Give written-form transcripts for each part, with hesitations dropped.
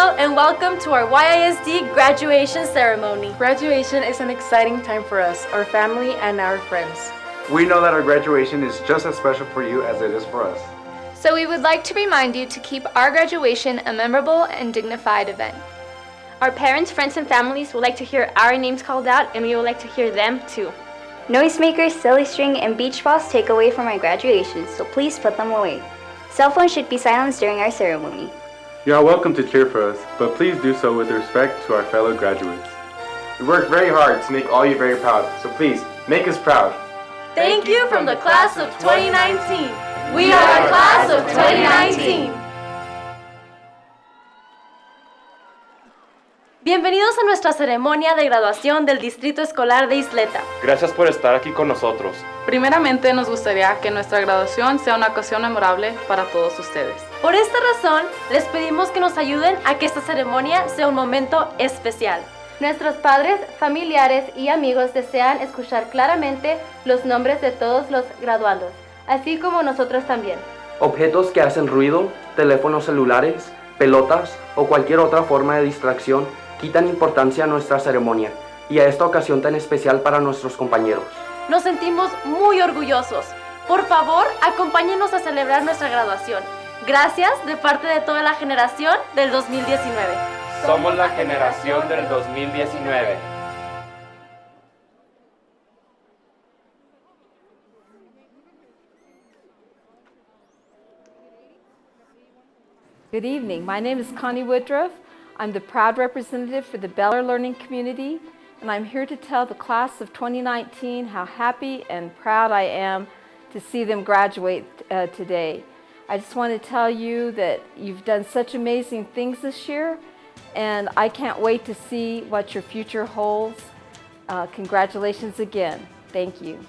Hello and welcome to our YISD graduation ceremony. Graduation is an exciting time for us, our family, and our friends. We know that our graduation is just as special for you as it is for us. So we would like to remind you to keep our graduation a memorable and dignified event. Our parents, friends, and families would like to hear our names called out, and we would like to hear them too. Noisemakers, silly string, and beach balls take away from our graduation, so please put them away. Cell phones should be silenced during our ceremony. You are welcome to cheer for us, but please do so with respect to our fellow graduates. We worked very hard to make all you very proud, so please, make us proud. Thank you from the class of 2019. We are the class of 2019. Bienvenidos a nuestra ceremonia de graduación del Distrito Escolar de Isleta. Gracias por estar aquí con nosotros. Primeramente, nos gustaría que nuestra graduación sea una ocasión memorable para todos ustedes. Por esta razón, les pedimos que nos ayuden a que esta ceremonia sea un momento especial. Nuestros padres, familiares y amigos desean escuchar claramente los nombres de todos los graduandos, así como nosotros también. Objetos que hacen ruido, teléfonos celulares, pelotas o cualquier otra forma de distracción quitan importancia a nuestra ceremonia y a esta ocasión tan especial para nuestros compañeros. Nos sentimos muy orgullosos. Por favor, acompáñenos a celebrar nuestra graduación. Gracias de parte de toda la generación del 2019. Somos la generación del 2019. Good evening. My name is Connie Woodruff. I'm the proud representative for the Beller Learning Community, and I'm here to tell the class of 2019 how happy and proud I am to see them graduate today. I just want to tell you that you've done such amazing things this year, and I can't wait to see what your future holds. Congratulations again. Thank you.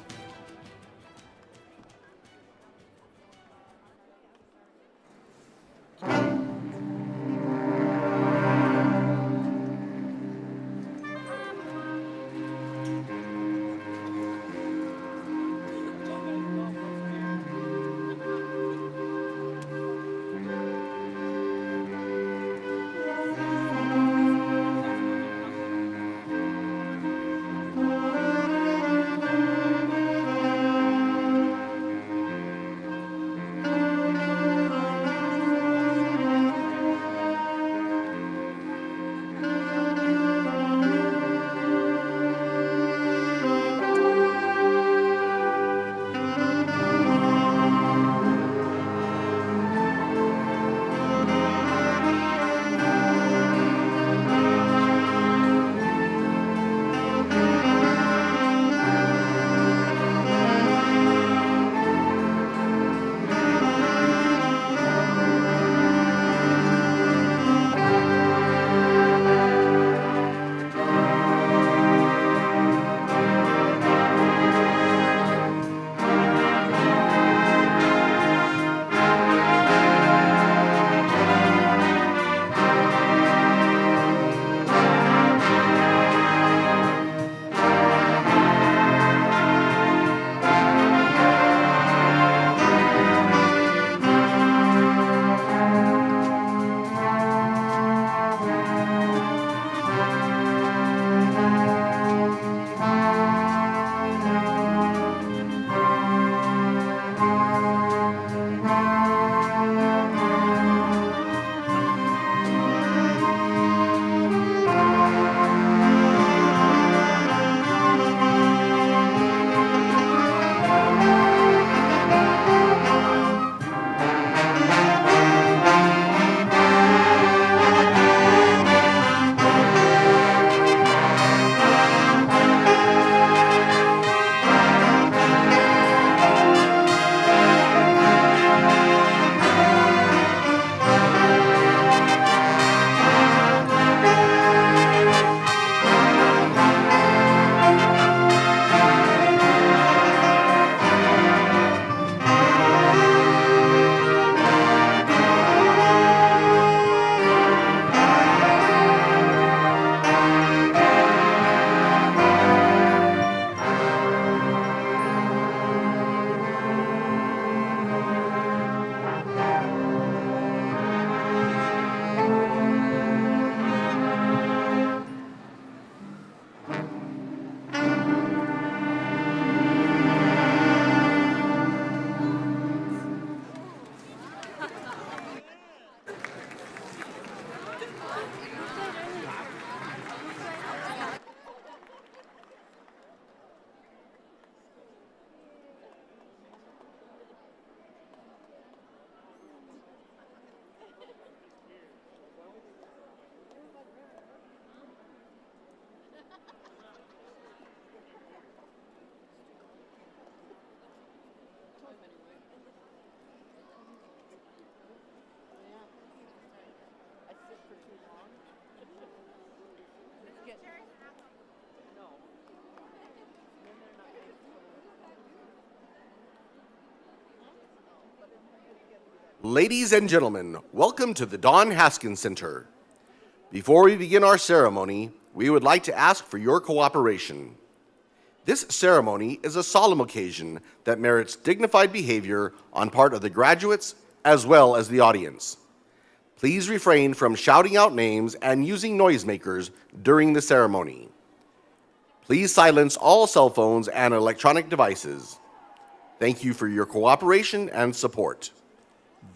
Ladies and gentlemen, welcome to the Don Haskins Center. Before we begin our ceremony, we would like to ask for your cooperation. This ceremony is a solemn occasion that merits dignified behavior on part of the graduates as well as the audience. Please refrain from shouting out names and using noisemakers during the ceremony. Please silence all cell phones and electronic devices. Thank you for your cooperation and support.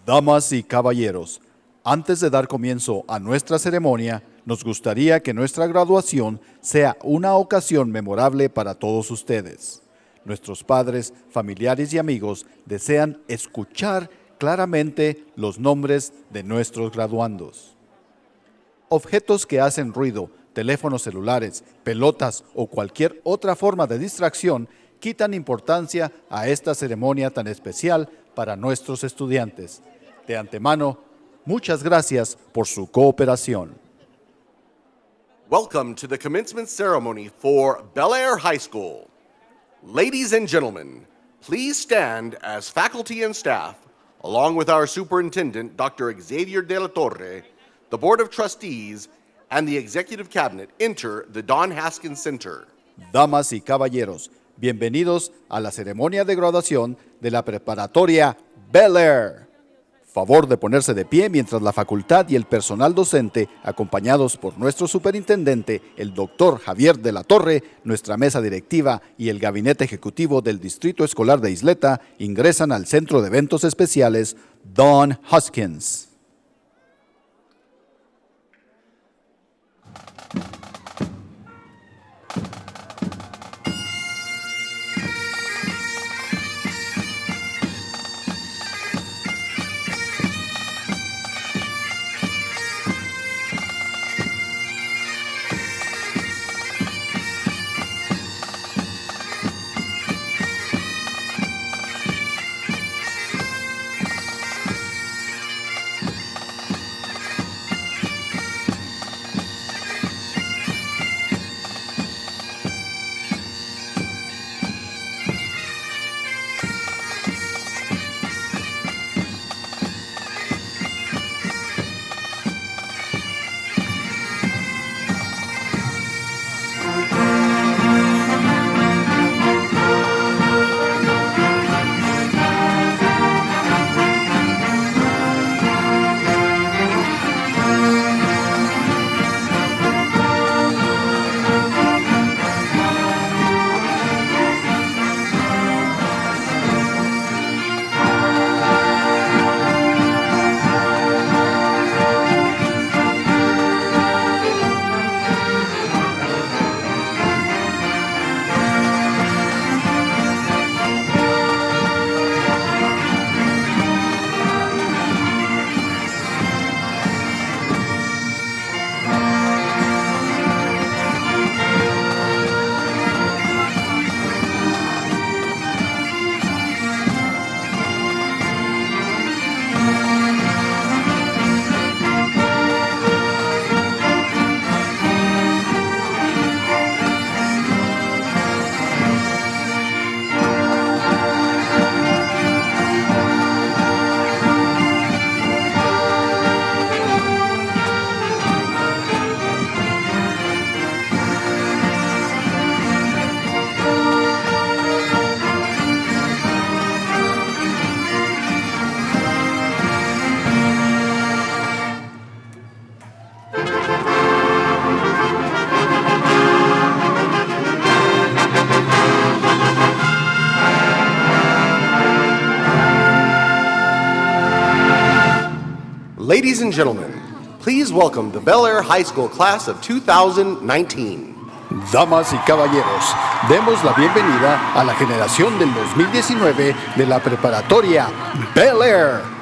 Damas y caballeros, antes de dar comienzo a nuestra ceremonia, nos gustaría que nuestra graduación sea una ocasión memorable para todos ustedes. Nuestros padres, familiares y amigos desean escuchar claramente los nombres de nuestros graduandos. Objetos que hacen ruido, teléfonos celulares, pelotas o cualquier otra forma de distracción quitan importancia a esta ceremonia tan especial para nuestros estudiantes. De antemano, muchas gracias por su cooperación. Welcome to the commencement ceremony for Bel Air High School. Ladies and gentlemen, please stand as faculty and staff, along with our superintendent, Dr. Xavier de la Torre, the Board of Trustees, and the Executive Cabinet enter the Don Haskins Center. Damas y caballeros, bienvenidos a la ceremonia de graduación de la preparatoria Bel Air. Favor de ponerse de pie mientras la facultad y el personal docente, acompañados por nuestro superintendente, el doctor Javier de la Torre, nuestra mesa directiva y el gabinete ejecutivo del Distrito Escolar de Isleta, ingresan al Centro de Eventos Especiales Don Haskins. Ladies and gentlemen, please welcome the Bel Air High School class of 2019. Damas y caballeros, demos la bienvenida a la generación del 2019 de la preparatoria Bel Air.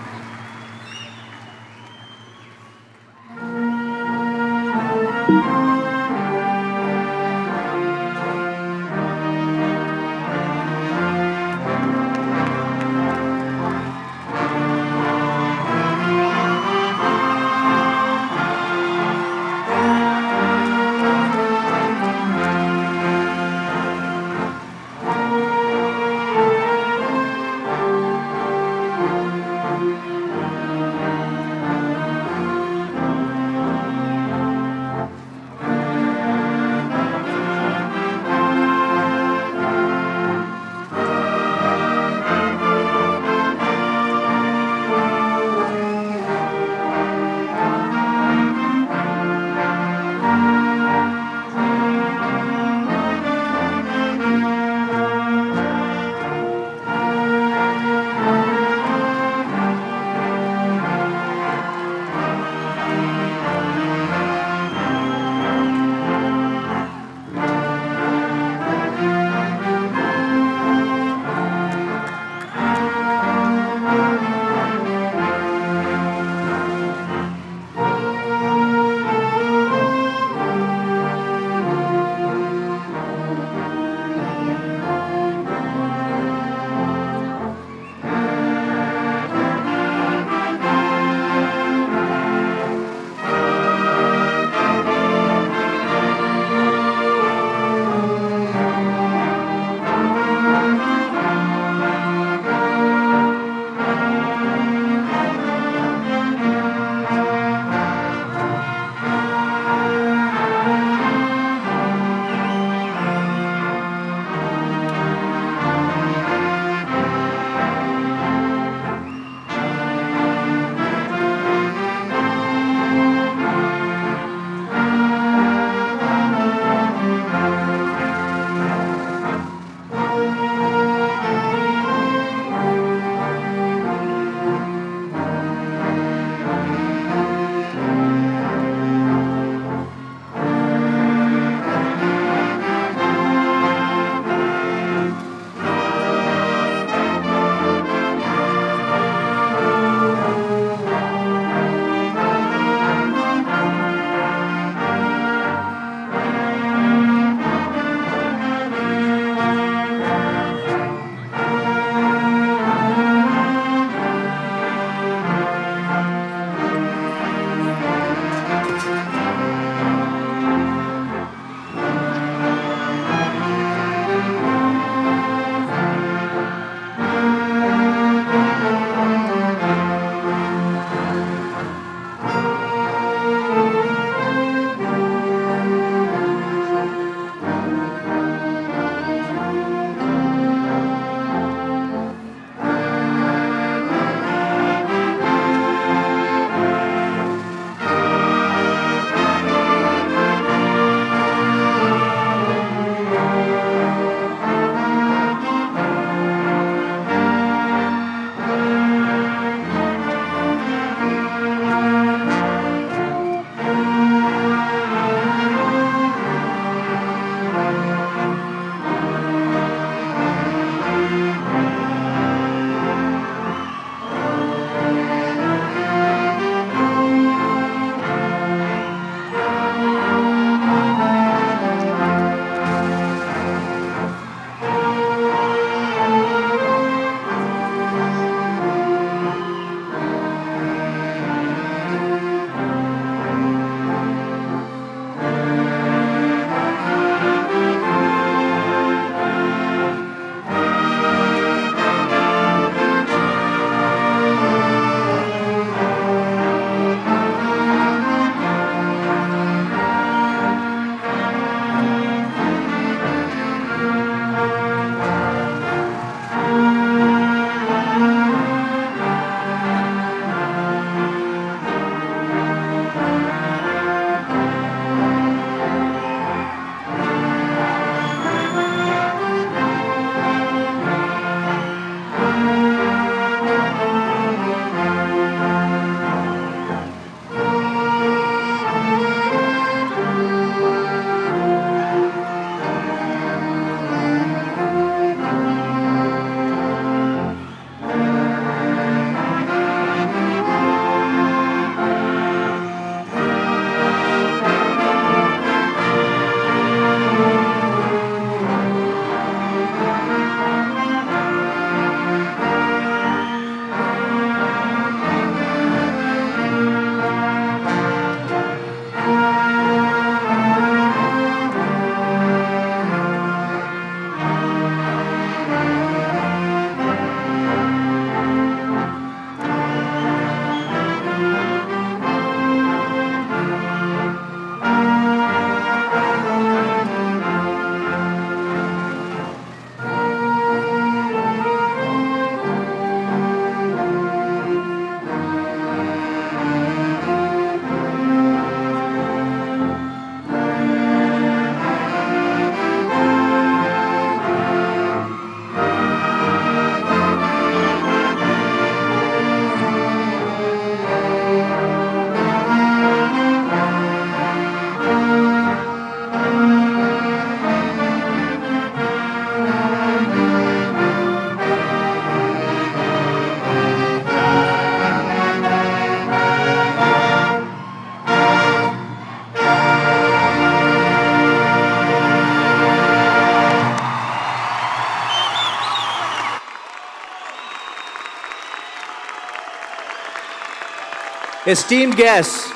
Esteemed guests,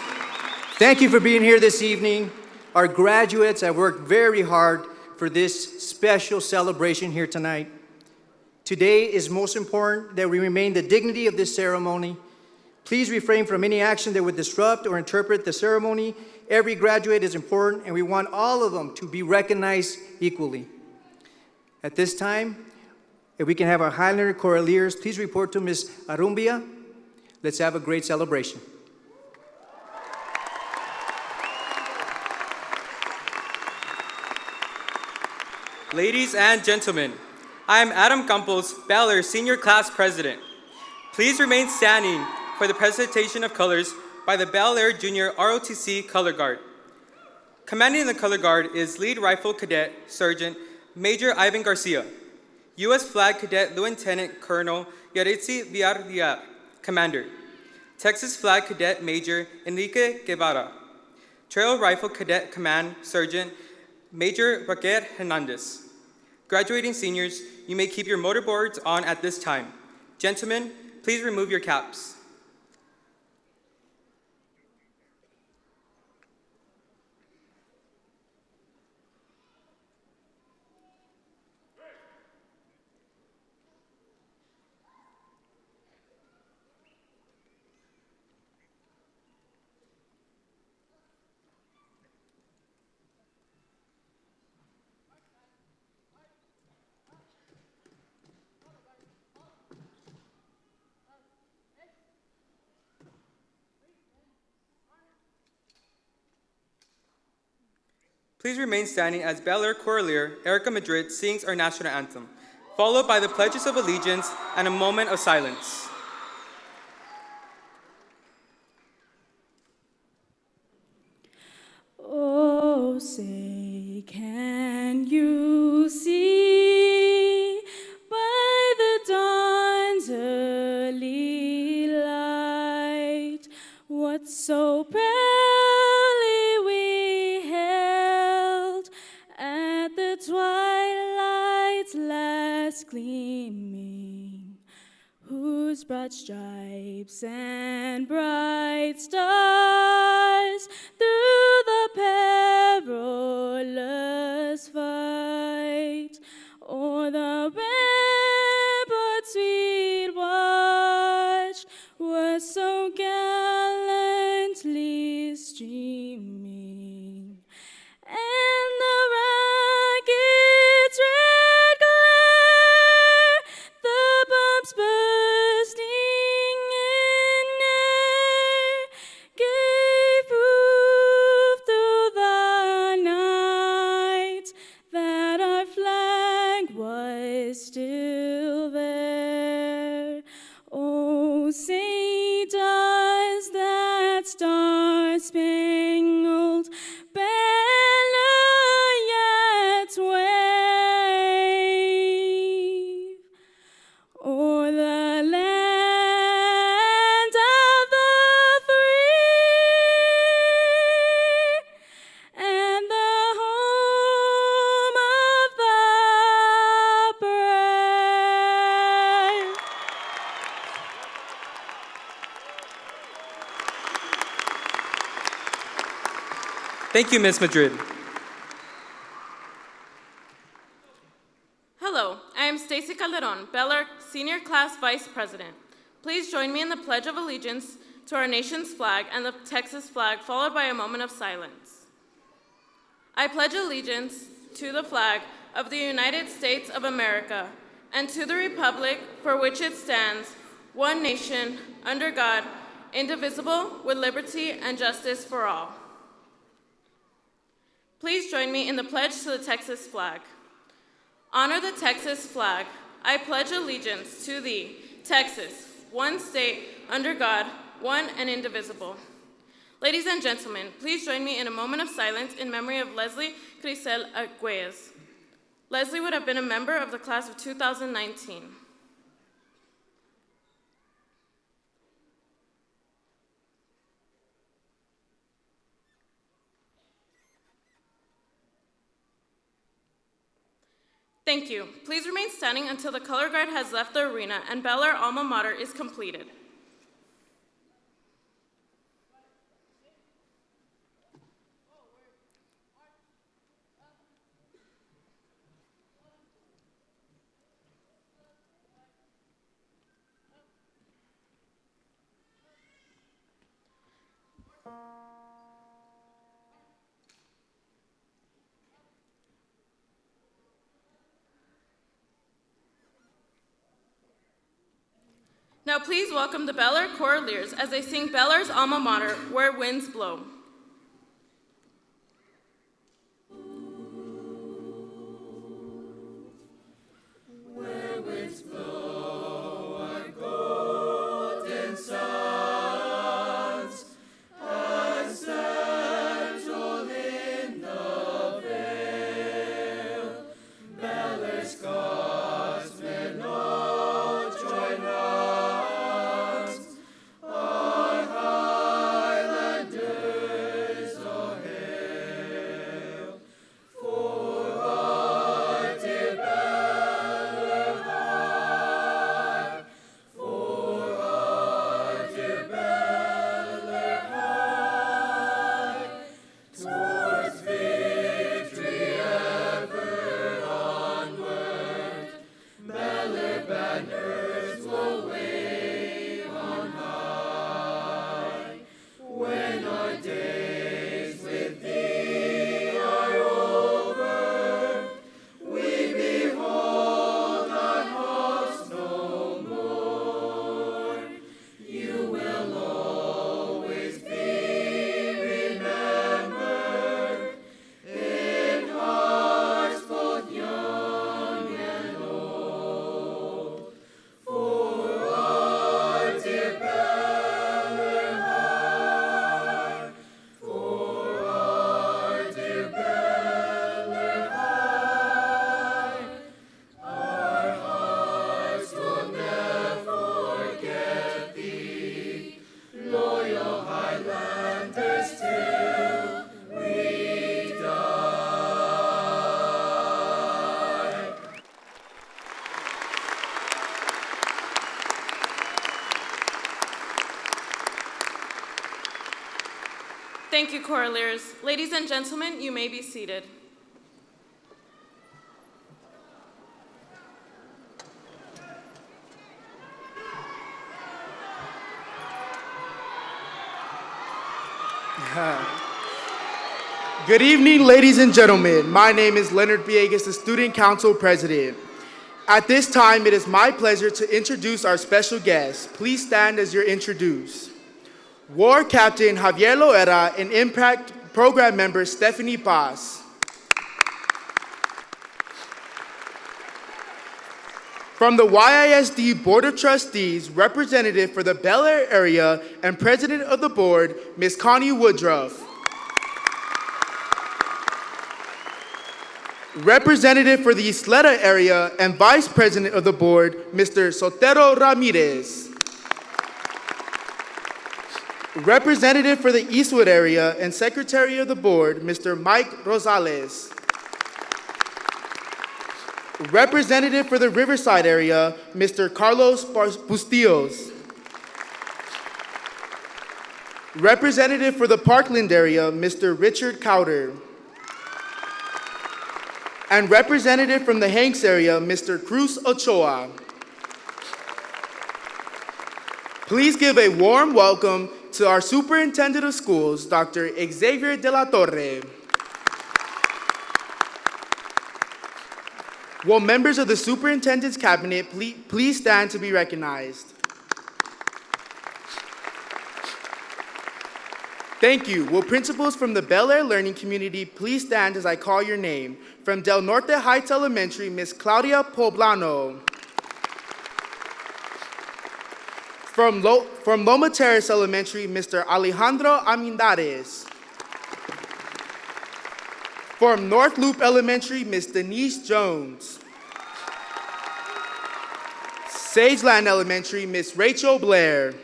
thank you for being here this evening. Our graduates have worked very hard for this special celebration here tonight. Today is most important that we remain the dignity of this ceremony. Please refrain from any action that would disrupt or interpret the ceremony. Every graduate is important, and we want all of them to be recognized equally. At this time, if we can have our Highlander Choraleers, please report to Ms. Arumbia. Let's have a great celebration. Ladies and gentlemen, I am Adam Campos, Bel Air Senior Class President. Please remain standing for the presentation of colors by the Bel Air Junior ROTC Color Guard. Commanding the Color Guard is Lead Rifle Cadet Sergeant Major Ivan Garcia, U.S. Flag Cadet Lieutenant Colonel Yaritzi Villarreal, Commander, Texas Flag Cadet Major Enrique Guevara, Trail Rifle Cadet Command Sergeant Major Raquel Hernandez. Graduating seniors, you may keep your motorboards on at this time. Gentlemen, please remove your caps. Please remain standing as Bel Air Choraleer Erica Madrid sings our national anthem, followed by the pledges of allegiance and a moment of silence. Oh, say, can you see by the dawn's early light what so proudly we held at the twilight's last gleaming, whose broad stripes and bright stars through the perilous fight o'er the ramparts we'd watch were so gallantly streaming, and the rocket's red glare, the bombs bursting in air, gave proof through the night that our flag was still there. Oh, say does that star-spangled banner yet wave o'er the land of the free and the home of the brave? Thank you, Ms. Madrid. Hello, I am Stacy Calderon, Bel Air Senior Class Vice President. Please join me in the Pledge of Allegiance to our nation's flag and the Texas flag, followed by a moment of silence. I pledge allegiance to the flag of the United States of America and to the republic for which it stands, one nation, under God, indivisible, with liberty and justice for all. Please join me in the pledge to the Texas flag. Honor the Texas flag. I pledge allegiance to thee, Texas, one state, under God, one and indivisible. Ladies and gentlemen, please join me in a moment of silence in memory of Leslie Crisel Arguelles. Leslie would have been a member of the class of 2019. Thank you. Please remain standing until the color guard has left the arena and Bel Air alma mater is completed. Now please welcome the Bel Air Choraleers as they sing Bel Air's alma mater, Where Winds Blow. Where winds blow our golden suns, and settle in the vale, Bel Air's Scotsmen all join hands, our Highlanders all hail, for our dear Bel Air high, for our dear Bel Air high, towards victory ever onward, Bel Air banners will wave on high. When our days with thee are over, we behold our host no more. You will always be remembered in hearts both young and old. For our dear Bel Air high, for our dear Bel Air high, our hearts will never forget thee, loyal Highlanders, till we die. Thank you, Choraleers. Ladies and gentlemen, you may be seated. Good evening, ladies and gentlemen. My name is Leonard Villegas, the Student Council President. At this time, it is my pleasure to introduce our special guest. Please stand as you're introduced. War Captain Javier Loera and Impact Program Member Stephanie Paz. From the YISD Board of Trustees, representative for the Bel Air area and president of the board, Ms. Connie Woodruff. Representative for the Isleta area and vice president of the board, Mr. Sotero Ramirez. Representative for the Eastwood area and secretary of the board, Mr. Mike Rosales. Representative for the Riverside area, Mr. Carlos Bustillos. Representative for the Parkland area, Mr. Richard Cowder. And representative from the Hanks area, Mr. Cruz Ochoa. Please give a warm welcome to our Superintendent of Schools, Dr. Xavier de la Torre. Will members of the Superintendent's Cabinet please stand to be recognized? Thank you. Will principals from the Bel Air learning community please stand as I call your name? From Del Norte Heights Elementary, Ms. Claudia Poblano. From Loma Terrace Elementary, Mr. Alejandro Amindares. From North Loop Elementary, Ms. Denise Jones. Sageland Elementary, Ms. Rachel Blair.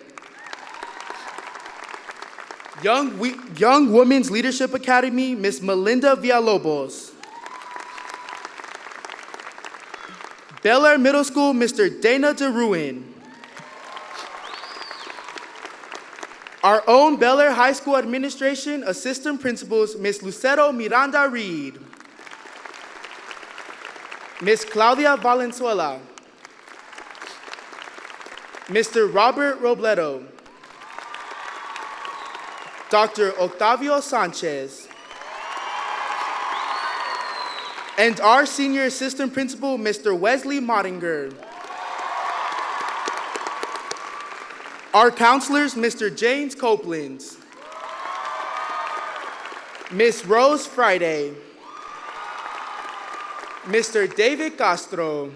Young Women's Leadership Academy, Ms. Melinda Villalobos. Bel Air Middle School, Mr. Dana DeRuin. Our own Bel Air High School Administration Assistant Principals, Ms. Lucero Miranda Reed. Ms. Claudia Valenzuela. Mr. Robert Robledo. Dr. Octavio Sanchez. And our Senior Assistant Principal, Mr. Wesley Mottinger. Our counselors, Mr. James Copeland, Miss Rose Friday, Mr. David Castro,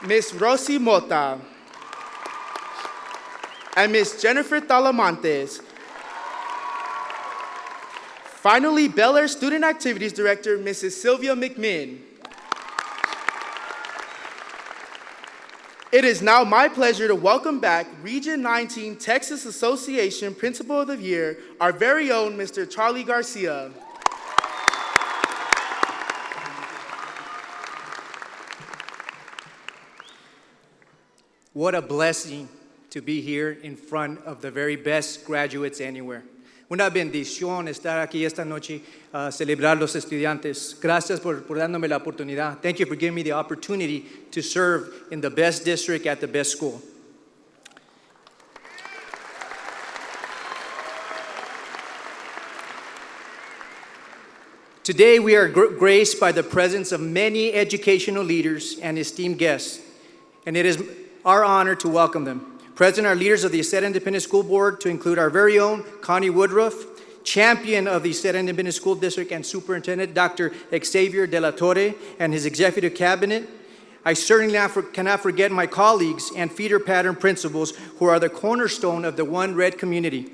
Miss Rosie Mota, and Miss Jennifer Talamantes. Finally, Bel Air Student Activities Director, Mrs. Sylvia McMinn. It is now my pleasure to welcome back Region 19 Texas Association Principal of the Year, our very own Mr. Charlie Garcia. What a blessing to be here in front of the very best graduates anywhere. Una bendición estar aquí esta noche a celebrar los estudiantes. Gracias por dándome la oportunidad. Thank you for giving me the opportunity to serve in the best district at the best school. Today we are graced by the presence of many educational leaders and esteemed guests, and it is our honor to welcome them. Present are leaders of the Iseta Independent School Board, to include our very own Connie Woodruff, champion of the Iseta Independent School District and Superintendent Dr. Xavier De La Torre and his executive cabinet. I certainly cannot forget my colleagues and feeder pattern principals who are the cornerstone of the One Red community.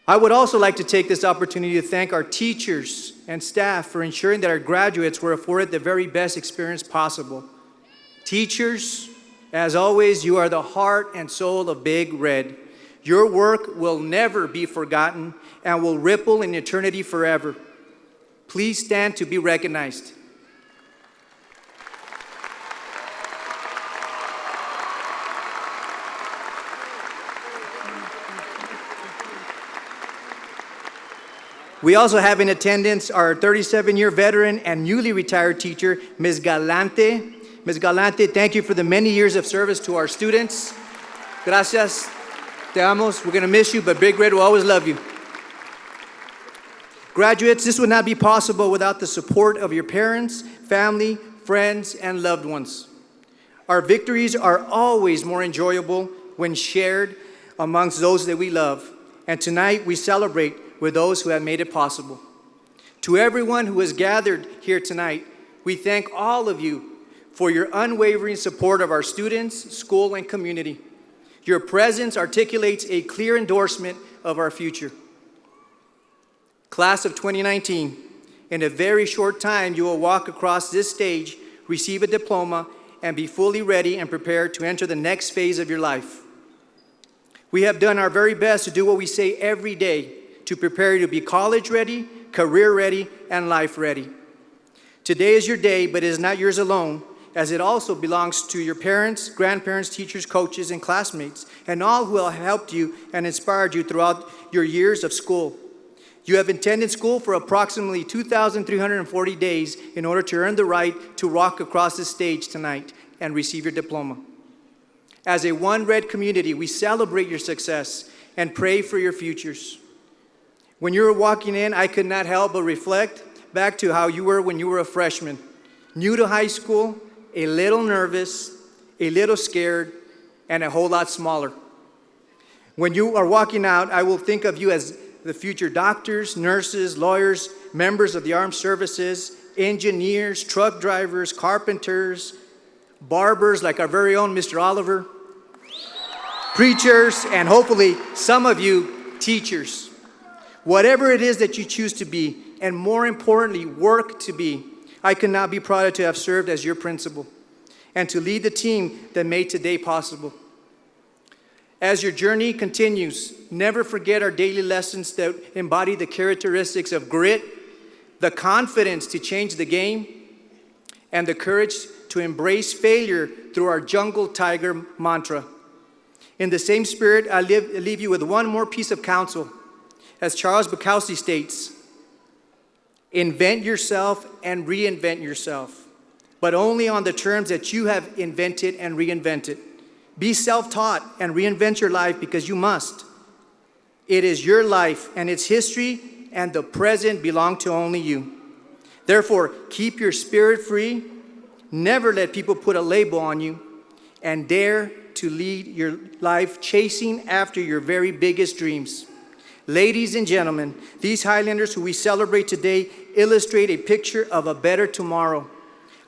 I would also like to take this opportunity to thank our teachers and staff for ensuring that our graduates were afforded the very best experience possible. Teachers, as always, you are the heart and soul of Big Red. Your work will never be forgotten and will ripple in eternity forever. Please stand to be recognized. We also have in attendance our 37-year veteran and newly retired teacher, Ms. Galante. Ms. Galante, thank you for the many years of service to our students. Gracias. Te amamos. We're going to miss you, but Big Red will always love you. Graduates, this would not be possible without the support of your parents, family, friends, and loved ones. Our victories are always more enjoyable when shared amongst those that we love. And tonight we celebrate with those who have made it possible. To everyone who has gathered here tonight, we thank all of you for your unwavering support of our students, school, and community. Your presence articulates a clear endorsement of our future. Class of 2019, in a very short time, you will walk across this stage, receive a diploma, and be fully ready and prepared to enter the next phase of your life. We have done our very best to do what we say every day to prepare you to be college ready, career ready, and life ready. Today is your day, but it is not yours alone, as it also belongs to your parents, grandparents, teachers, coaches, and classmates, and all who have helped you and inspired you throughout your years of school. You have attended school for approximately 2,340 days in order to earn the right to walk across this stage tonight and receive your diploma. As a One Red community, we celebrate your success and pray for your futures. When you were walking in, I could not help but reflect back to how you were when you were a freshman, new to high school, a little nervous, a little scared, and a whole lot smaller. When you are walking out, I will think of you as the future doctors, nurses, lawyers, members of the armed services, engineers, truck drivers, carpenters, barbers like our very own Mr. Oliver, preachers, and hopefully some of you teachers. Whatever it is that you choose to be, and more importantly, work to be, I could not be prouder to have served as your principal and to lead the team that made today possible. As your journey continues, never forget our daily lessons that embody the characteristics of grit, the confidence to change the game, and the courage to embrace failure through our jungle tiger mantra. In the same spirit, I leave you with one more piece of counsel. As Charles Bukowski states, invent yourself and reinvent yourself, but only on the terms that you have invented and reinvented. Be self-taught and reinvent your life because you must. It is your life and its history and the present belong to only you. Therefore, keep your spirit free, never let people put a label on you, and dare to lead your life chasing after your very biggest dreams. Ladies and gentlemen, these Highlanders who we celebrate today illustrate a picture of a better tomorrow.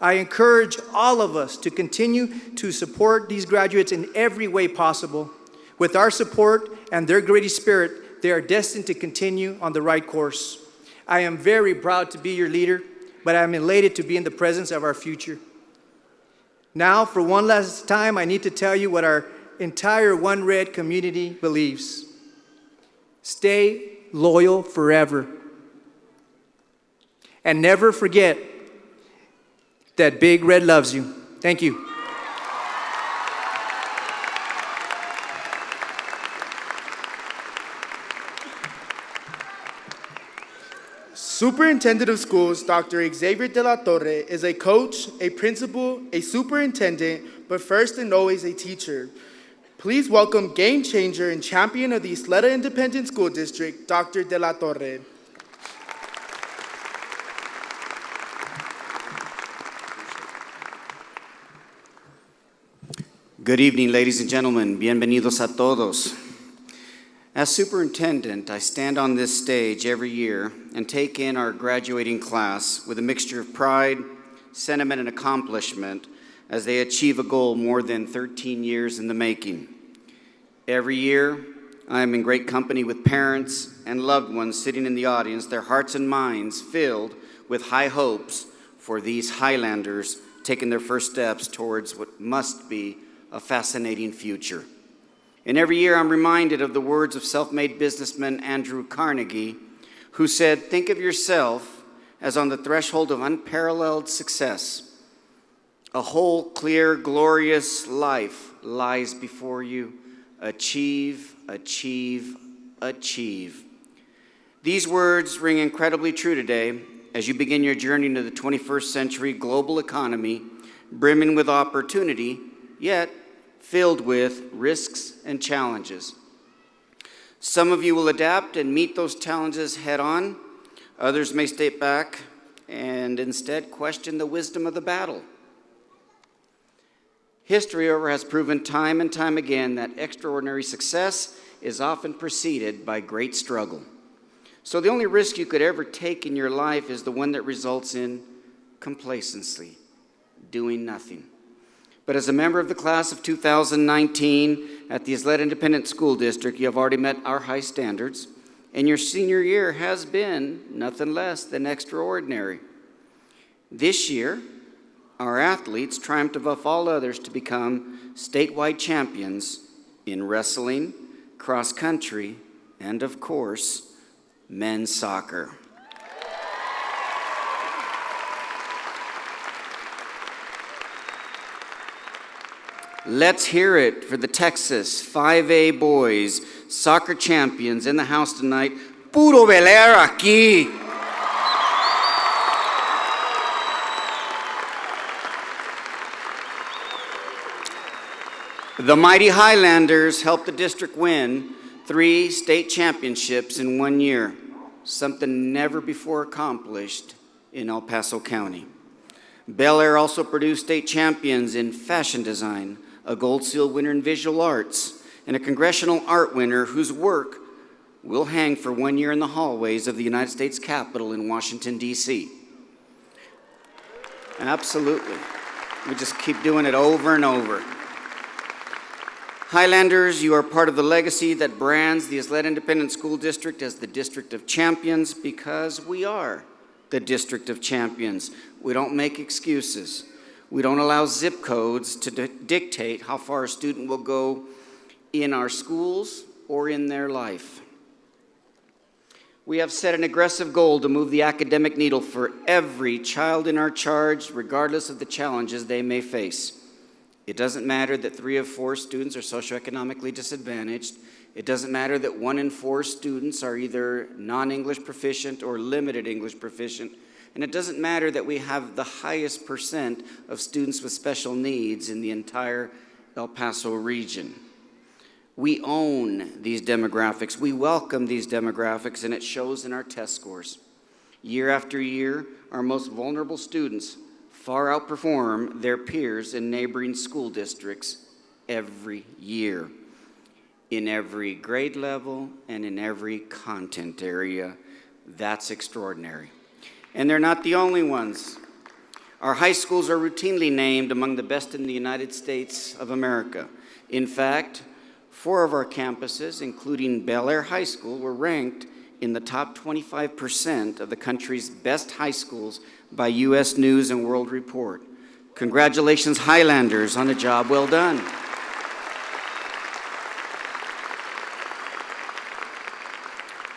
I encourage all of us to continue to support these graduates in every way possible. With our support and their gritty spirit, they are destined to continue on the right course. I am very proud to be your leader, but I am elated to be in the presence of our future. Now, for one last time, I need to tell you what our entire One Red community believes. Stay loyal forever. And never forget that Big Red loves you. Thank you. Superintendent of Schools, Dr. Xavier de la Torre, is a coach, a principal, a superintendent, but first and always a teacher. Please welcome game changer and champion of the Isleta Independent School District, Dr. de la Torre. Good evening, ladies and gentlemen. Bienvenidos a todos. As superintendent, I stand on this stage every year and take in our graduating class with a mixture of pride, sentiment, and accomplishment as they achieve a goal more than 13 years in the making. Every year, I am in great company with parents and loved ones sitting in the audience, their hearts and minds filled with high hopes for these Highlanders taking their first steps towards what must be a fascinating future. And every year I'm reminded of the words of self-made businessman Andrew Carnegie, who said, "Think of yourself as on the threshold of unparalleled success. A whole, clear, glorious life lies before you. Achieve, achieve, achieve." These words ring incredibly true today as you begin your journey into the 21st century global economy, brimming with opportunity, yet filled with risks and challenges. Some of you will adapt and meet those challenges head on. Others may step back and instead question the wisdom of the battle. History, however, has proven time and time again that extraordinary success is often preceded by great struggle. So the only risk you could ever take in your life is the one that results in complacency, doing nothing. But as a member of the class of 2019 at the Isleta Independent School District, you have already met our high standards, and your senior year has been nothing less than extraordinary. This year, our athletes triumphed above all others to become statewide champions in wrestling, cross country, and of course, men's soccer. Let's hear it for the Texas 5A boys, soccer champions in the house tonight. Puro Belair aquí. The mighty Highlanders helped the district win 3 state championships in 1 year, something never before accomplished in El Paso County. Bel Air also produced state champions in fashion design, a Gold Seal winner in visual arts, and a congressional art winner whose work will hang for 1 year in the hallways of the United States Capitol in Washington, D.C. Absolutely. We just keep doing it over and over. Highlanders, you are part of the legacy that brands the Isleta Independent School District as the District of Champions because we are the District of Champions. We don't make excuses. We don't allow zip codes to dictate how far a student will go in our schools or in their life. We have set an aggressive goal to move the academic needle for every child in our charge, regardless of the challenges they may face. It doesn't matter that 3 of 4 students are socioeconomically disadvantaged. It doesn't matter that 1 in 4 students are either non-English proficient or limited English proficient. And it doesn't matter that we have the highest percent of students with special needs in the entire El Paso region. We own these demographics. We welcome these demographics, and it shows in our test scores. Year after year, our most vulnerable students far outperform their peers in neighboring school districts every year, in every grade level and in every content area. That's extraordinary. And they're not the only ones. Our high schools are routinely named among the best in the United States of America. In fact, 4 of our campuses, including Bel Air High School, were ranked in the top 25% of the country's best high schools by U.S. News and World Report. Congratulations, Highlanders, on a job well done.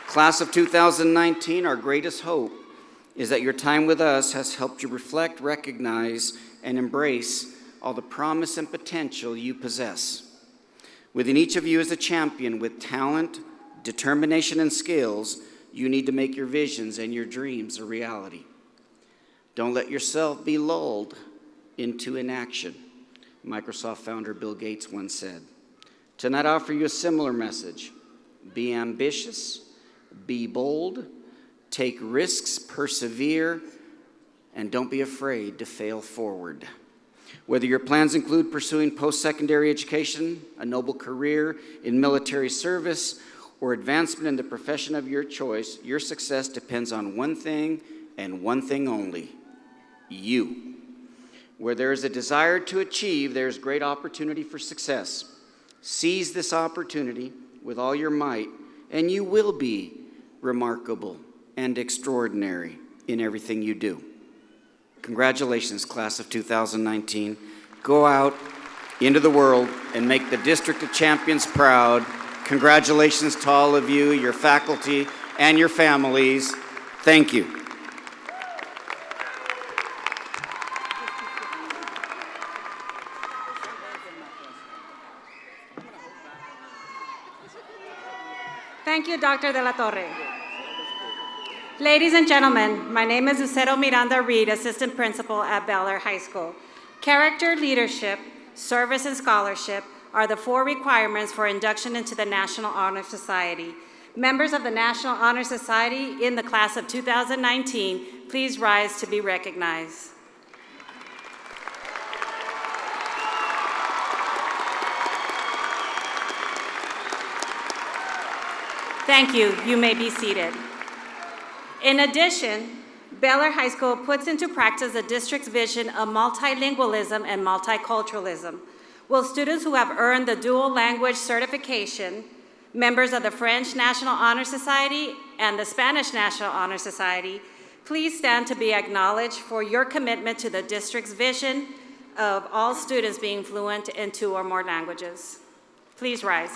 Class of 2019, our greatest hope is that your time with us has helped you reflect, recognize, and embrace all the promise and potential you possess. Within each of you is a champion with talent, determination, and skills you need to make your visions and your dreams a reality. Don't let yourself be lulled into inaction, Microsoft founder Bill Gates once said. Tonight I offer you a similar message. Be ambitious, be bold, take risks, persevere, and don't be afraid to fail forward. Whether your plans include pursuing post-secondary education, a noble career in military service, or advancement in the profession of your choice, your success depends on one thing and one thing only: you. Where there is a desire to achieve, there is great opportunity for success. Seize this opportunity with all your might, and you will be remarkable and extraordinary in everything you do. Congratulations, class of 2019. Go out into the world and make the District of Champions proud. Congratulations to all of you, your faculty, and your families. Thank you. Thank you, Dr. De La Torre. Ladies and gentlemen, my name is Lucero Miranda Reed, Assistant Principal at Bel Air High School. Character, leadership, service, and scholarship are the 4 requirements for induction into the National Honor Society. Members of the National Honor Society in the class of 2019, please rise to be recognized. Thank you. You may be seated. In addition, Bel Air High School puts into practice the district's vision of multilingualism and multiculturalism. Will students who have earned the dual language certification, members of the French National Honor Society and the Spanish National Honor Society, please stand to be acknowledged for your commitment to the district's vision of all students being fluent in 2 or more languages. Please rise.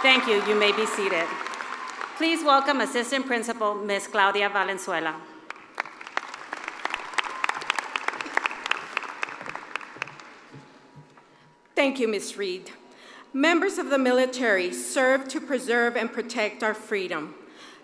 Thank you. You may be seated. Please welcome Assistant Principal, Ms. Claudia Valenzuela. Thank you, Ms. Reed. Members of the military serve to preserve and protect our freedom.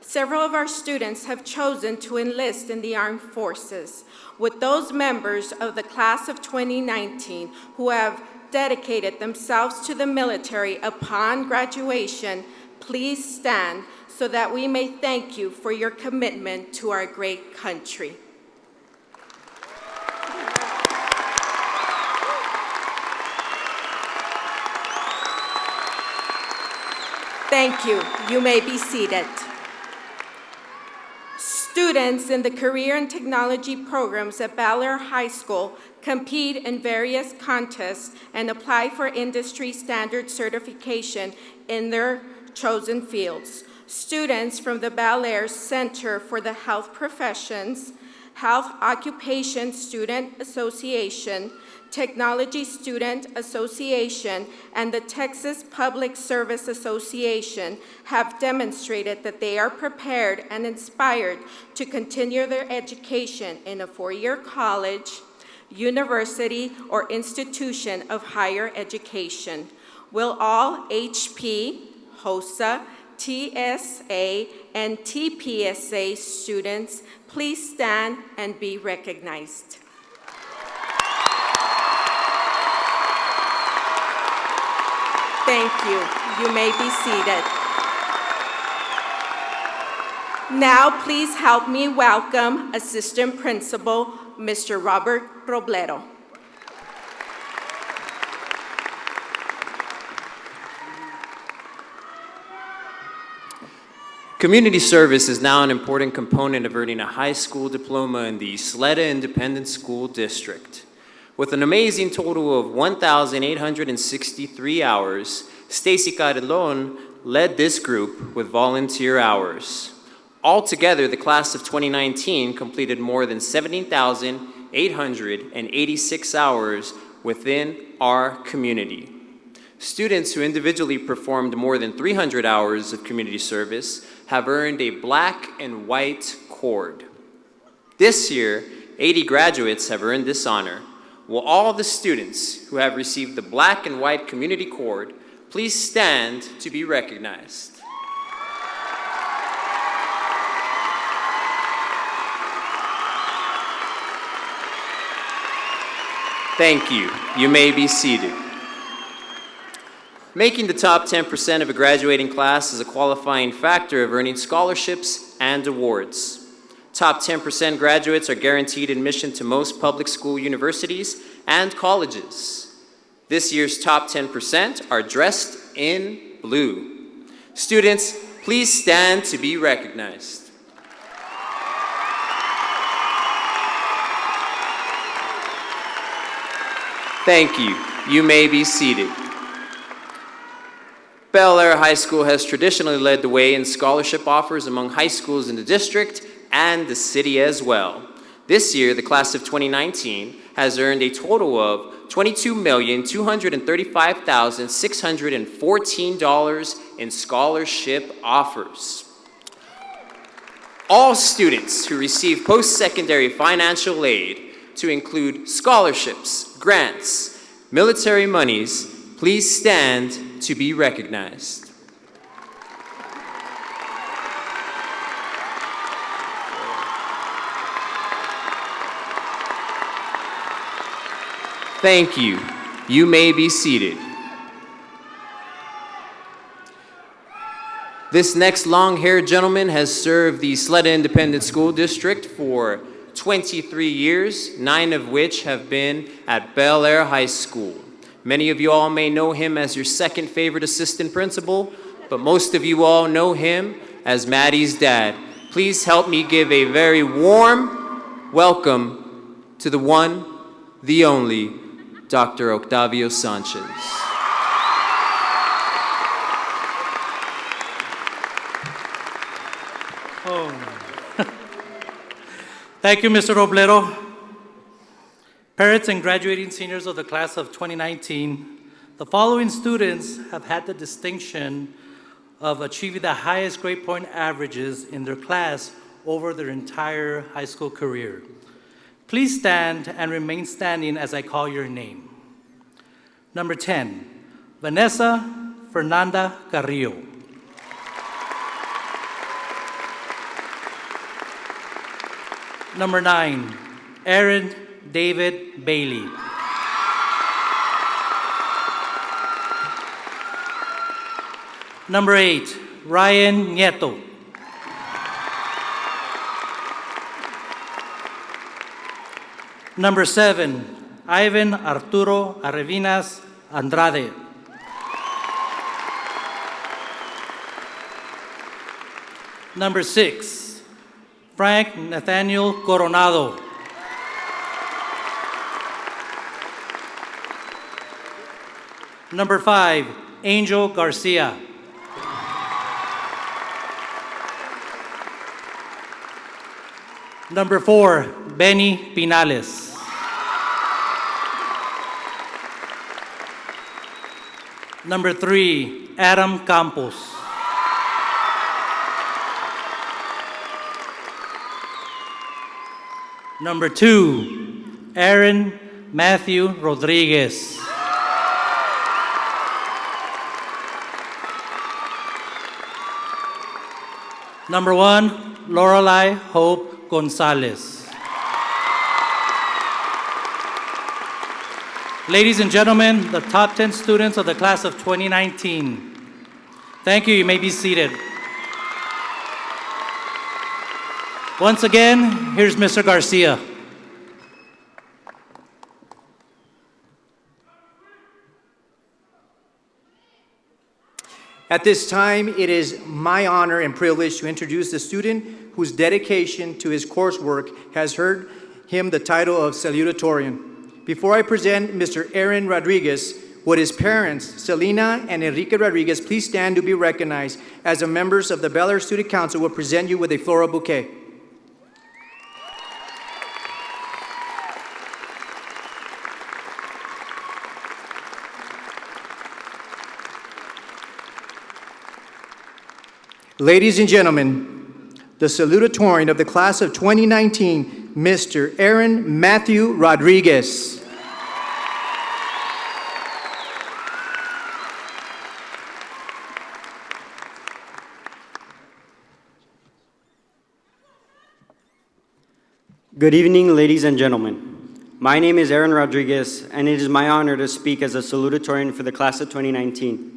Several of our students have chosen to enlist in the armed forces. With those members of the class of 2019 who have dedicated themselves to the military upon graduation, please stand so that we may thank you for your commitment to our great country. Thank you. You may be seated. Students in the Career and Technology programs at Bel Air High School compete in various contests and apply for industry standard certification in their chosen fields. Students from the Bel Air Center for the Health Professions, Health Occupation Student Association, Technology Student Association, and the Texas Public Service Association have demonstrated that they are prepared and inspired to continue their education in a 4-year college, university, or institution of higher education. Will all HP, HOSA, TSA, and TPSA students please stand and be recognized? Thank you. You may be seated. Now, please help me welcome Assistant Principal, Mr. Robert Robledo. Community service is now an important component of earning a high school diploma in the Sleda Independent School District. With an amazing total of 1,863 hours, Stacy Carelon led this group with volunteer hours. Altogether, the class of 2019 completed more than 17,886 hours within our community. Students who individually performed more than 300 hours of community service have earned a black and white cord. This year, 80 graduates have earned this honor. Will all the students who have received the black and white community cord please stand to be recognized? Thank you. You may be seated. Making the top 10% of a graduating class is a qualifying factor of earning scholarships and awards. Top 10% graduates are guaranteed admission to most public school universities and colleges. This year's top 10% are dressed in blue. Students, please stand to be recognized. Thank you. You may be seated. Bel Air High School has traditionally led the way in scholarship offers among high schools in the district and the city as well. This year, the class of 2019 has earned a total of $22,235,614 in scholarship offers. All students who receive post-secondary financial aid, to include scholarships, grants, military monies, please stand to be recognized. Thank you. You may be seated. This next long-haired gentleman has served the Sleda Independent School District for 23 years, 9 of which have been at Bel Air High School. Many of you all may know him as your second favorite assistant principal, but most of you all know him as Maddie's dad. Please help me give a very warm welcome to the one, the only, Dr. Octavio Sanchez. Thank you, Mr. Robledo. Parents and graduating seniors of the class of 2019, the following students have had the distinction of achieving the highest grade point averages in their class over their entire high school career. Please stand and remain standing as I call your name. Number 10, Vanessa Fernanda Carrillo. Number 9, Aaron David Bailey. Number 8, Ryan Nieto. Number 7, Ivan Arturo Arevinas Andrade. Number 6, Frank Nathaniel Coronado. Number 5, Angel Garcia. Number 4, Benny Pinales. Number 3, Adam Campos. Number 2, Aaron Matthew Rodriguez. Number 1, Lorelai Hope Gonzalez. Ladies and gentlemen, the top 10 students of the class of 2019. Thank you. You may be seated. Once again, here's Mr. Garcia. At this time, it is my honor and privilege to introduce the student whose dedication to his coursework has earned him the title of Salutatorian. Before I present Mr. Aaron Rodriguez, would his parents, Selena and Enrique Rodriguez, please stand to be recognized as the members of the Bel Air Student Council will present you with a floral bouquet. Ladies and gentlemen, the salutatorian of the class of 2019, Mr. Aaron Matthew Rodriguez. Good evening, ladies and gentlemen. My name is Aaron Rodriguez, and it is my honor to speak as a salutatorian for the class of 2019.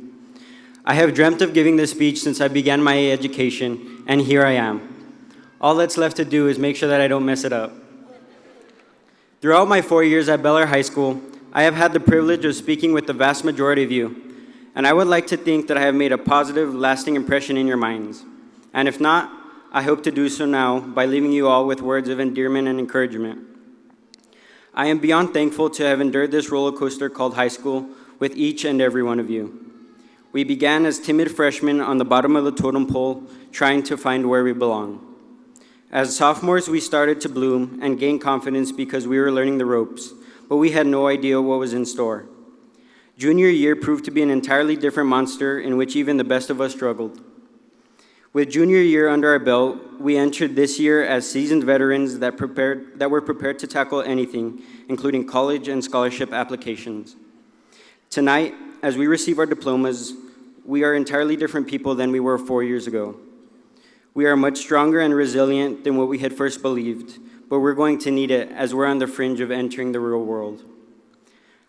I have dreamt of giving this speech since I began my education, and here I am. All that's left to do is make sure that I don't mess it up. Throughout my 4 years at Bel Air High School, I have had the privilege of speaking with the vast majority of you, and I would like to think that I have made a positive, lasting impression in your minds. And if not, I hope to do so now by leaving you all with words of endearment and encouragement. I am beyond thankful to have endured this roller coaster called high school with each and every one of you. We began as timid freshmen on the bottom of the totem pole, trying to find where we belong. As sophomores, we started to bloom and gain confidence because we were learning the ropes, but we had no idea what was in store. Junior year proved to be an entirely different monster in which even the best of us struggled. With junior year under our belt, we entered this year as seasoned veterans that were prepared to tackle anything, including college and scholarship applications. Tonight, as we receive our diplomas, we are entirely different people than we were 4 years ago. We are much stronger and resilient than what we had first believed, but we're going to need it as we're on the fringe of entering the real world.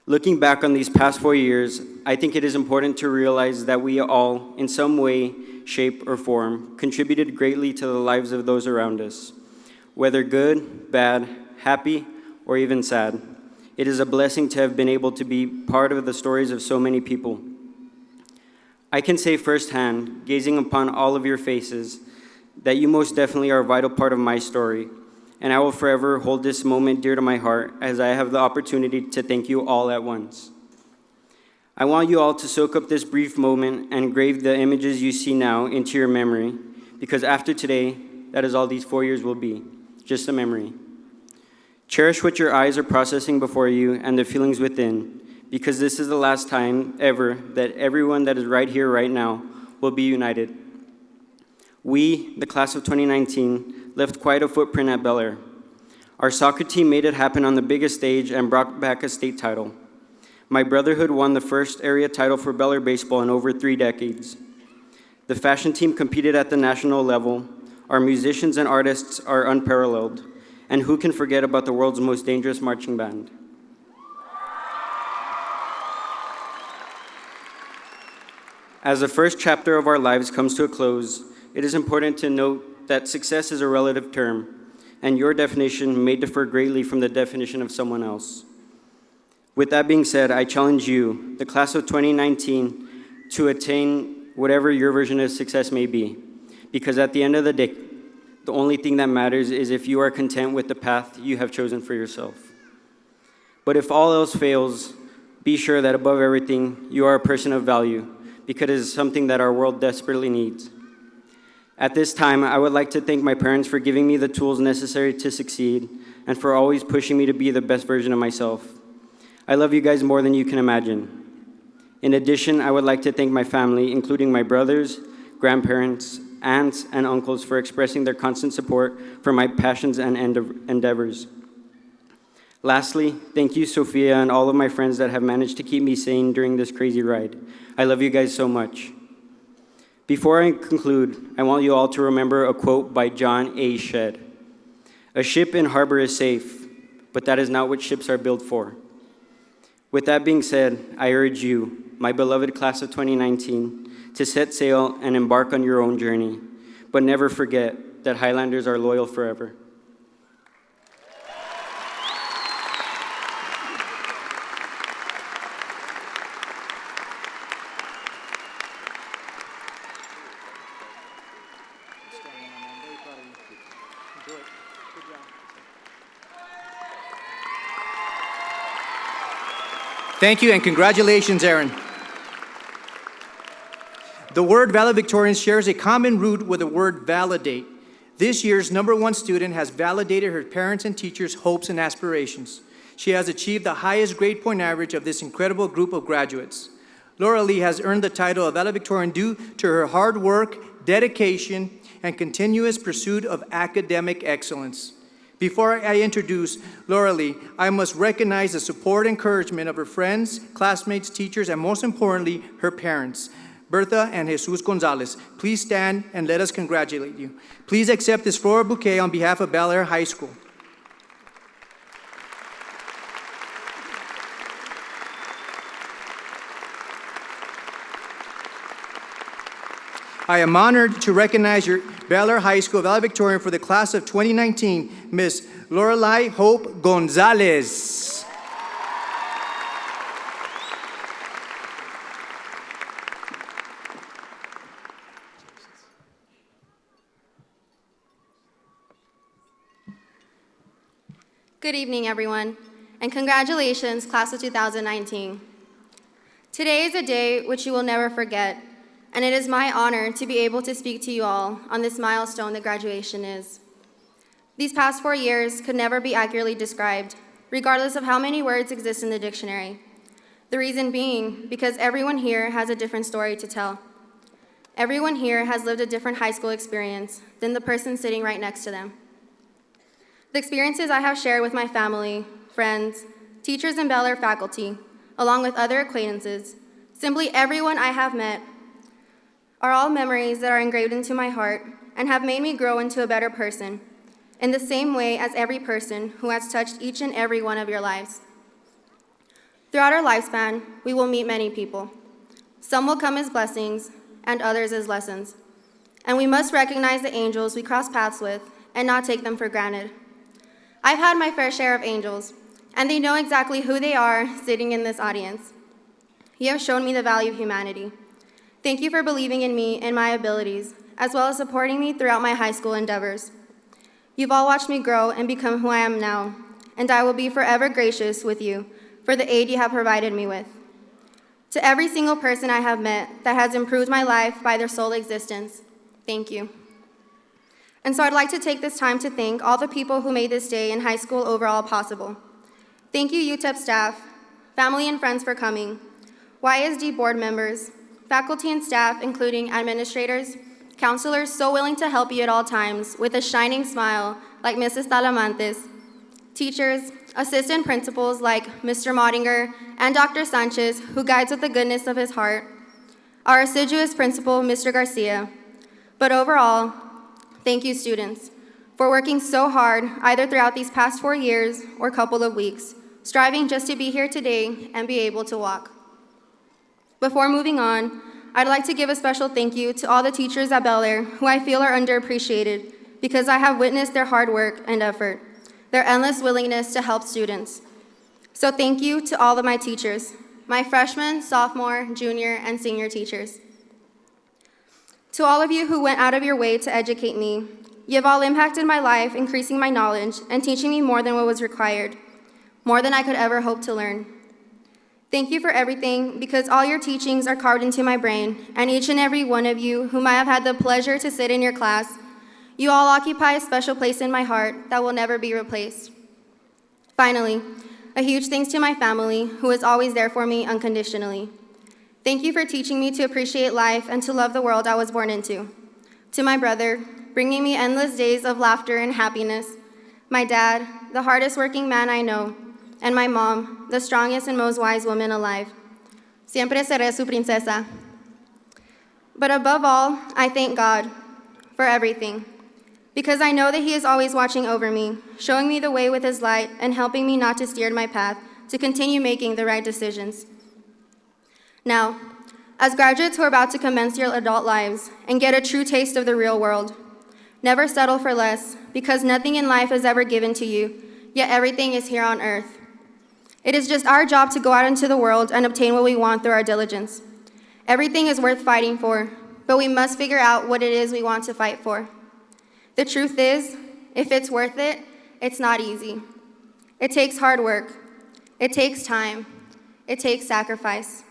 Looking back on these past 4 years, I think it is important to realize that we all, in some way, shape, or form, contributed greatly to the lives of those around us. Whether good, bad, happy, or even sad, it is a blessing to have been able to be part of the stories of so many people. I can say firsthand, gazing upon all of your faces, that you most definitely are a vital part of my story, and I will forever hold this moment dear to my heart as I have the opportunity to thank you all at once. I want you all to soak up this brief moment and engrave the images you see now into your memory, because after today, that is all these 4 years will be, just a memory. Cherish what your eyes are processing before you and the feelings within, because this is the last time ever that everyone that is right here, right now, will be united. We, the class of 2019, left quite a footprint at Bel Air. Our soccer team made it happen on the biggest stage and brought back a state title. My brotherhood won the first area title for Bel Air baseball in over 3 decades. The fashion team competed at the national level. Our musicians and artists are unparalleled. And who can forget about the world's most dangerous marching band? As the first chapter of our lives comes to a close, it is important to note that success is a relative term, and your definition may differ greatly from the definition of someone else. With that being said, I challenge you, the class of 2019, to attain whatever your version of success may be, because at the end of the day, the only thing that matters is if you are content with the path you have chosen for yourself. But if all else fails, be sure that above everything, you are a person of value, because it is something that our world desperately needs. At this time, I would like to thank my parents for giving me the tools necessary to succeed and for always pushing me to be the best version of myself. I love you guys more than you can imagine. In addition, I would like to thank my family, including my brothers, grandparents, aunts, and uncles for expressing their constant support for my passions and endeavors. Lastly, thank you, Sophia, and all of my friends that have managed to keep me sane during this crazy ride. I love you guys so much. Before I conclude, I want you all to remember a quote by John A. Shedd. "A ship in harbor is safe, but that is not what ships are built for." With that being said, I urge you, my beloved class of 2019, to set sail and embark on your own journey. But never forget that Highlanders are loyal forever. Thank you and congratulations, Aaron. The word valedictorian shares a common root with the word validate. This year's #1 student has validated her parents' and teachers' hopes and aspirations. She has achieved the highest grade point average of this incredible group of graduates. Laura Lee has earned the title of valedictorian due to her hard work, dedication, and continuous pursuit of academic excellence. Before I introduce Laura Lee, I must recognize the support and encouragement of her friends, classmates, teachers, and most importantly, her parents, Bertha and Jesus Gonzalez. Please stand and let us congratulate you. Please accept this floral bouquet on behalf of Bel Air High School. I am honored to recognize your Bel Air High School valedictorian for the class of 2019, Miss Lorelai Hope Gonzalez. Good evening, everyone, and congratulations, class of 2019. Today is a day which you will never forget, and it is my honor to be able to speak to you all on this milestone that graduation is. These past 4 years could never be accurately described, regardless of how many words exist in the dictionary. The reason being because everyone here has a different story to tell. Everyone here has lived a different high school experience than the person sitting right next to them. The experiences I have shared with my family, friends, teachers, and Bel Air faculty, along with other acquaintances, simply everyone I have met, are all memories that are engraved into my heart and have made me grow into a better person, in the same way as every person who has touched each and every one of your lives. Throughout our lifespan, we will meet many people. Some will come as blessings, and others as lessons. And we must recognize the angels we cross paths with and not take them for granted. I've had my fair share of angels, and they know exactly who they are sitting in this audience. You have shown me the value of humanity. Thank you for believing in me and my abilities, as well as supporting me throughout my high school endeavors. You've all watched me grow and become who I am now, and I will be forever gracious with you for the aid you have provided me with. To every single person I have met that has improved my life by their sole existence, thank you. And so I'd like to take this time to thank all the people who made this day in high school overall possible. Thank you, UTEP staff, family and friends for coming, YSD board members, faculty and staff, including administrators, counselors so willing to help you at all times with a shining smile like Mrs. Talamantes, teachers, assistant principals like Mr. Mottinger and Dr. Sanchez, who guides with the goodness of his heart, our assiduous principal, Mr. Garcia. But overall, thank you, students, for working so hard either throughout these past 4 years or couple of weeks, striving just to be here today and be able to walk. Before moving on, I'd like to give a special thank you to all the teachers at Bel Air who I feel are underappreciated because I have witnessed their hard work and effort, their endless willingness to help students. So thank you to all of my teachers, my freshman, sophomore, junior, and senior teachers. To all of you who went out of your way to educate me, you have all impacted my life, increasing my knowledge and teaching me more than what was required, more than I could ever hope to learn. Thank you for everything, because all your teachings are carved into my brain, and each and every one of you whom I have had the pleasure to sit in your class, you all occupy a special place in my heart that will never be replaced. Finally, a huge thanks to my family, who is always there for me unconditionally. Thank you for teaching me to appreciate life and to love the world I was born into. To my brother, bringing me endless days of laughter and happiness. My dad, the hardest working man I know. And my mom, the strongest and most wise woman alive. Siempre seré su princesa. But above all, I thank God for everything, because I know that He is always watching over me, showing me the way with His light and helping me not to steer my path, to continue making the right decisions. Now, as graduates who are about to commence your adult lives and get a true taste of the real world, Never settle for less, because nothing in life is ever given to you, yet everything is here on earth. It is just our job to go out into the world and obtain what we want through our diligence. Everything is worth fighting for, but we must figure out what it is we want to fight for. The truth is, if it's worth it, it's not easy. It takes hard work. It takes time. It takes sacrifice.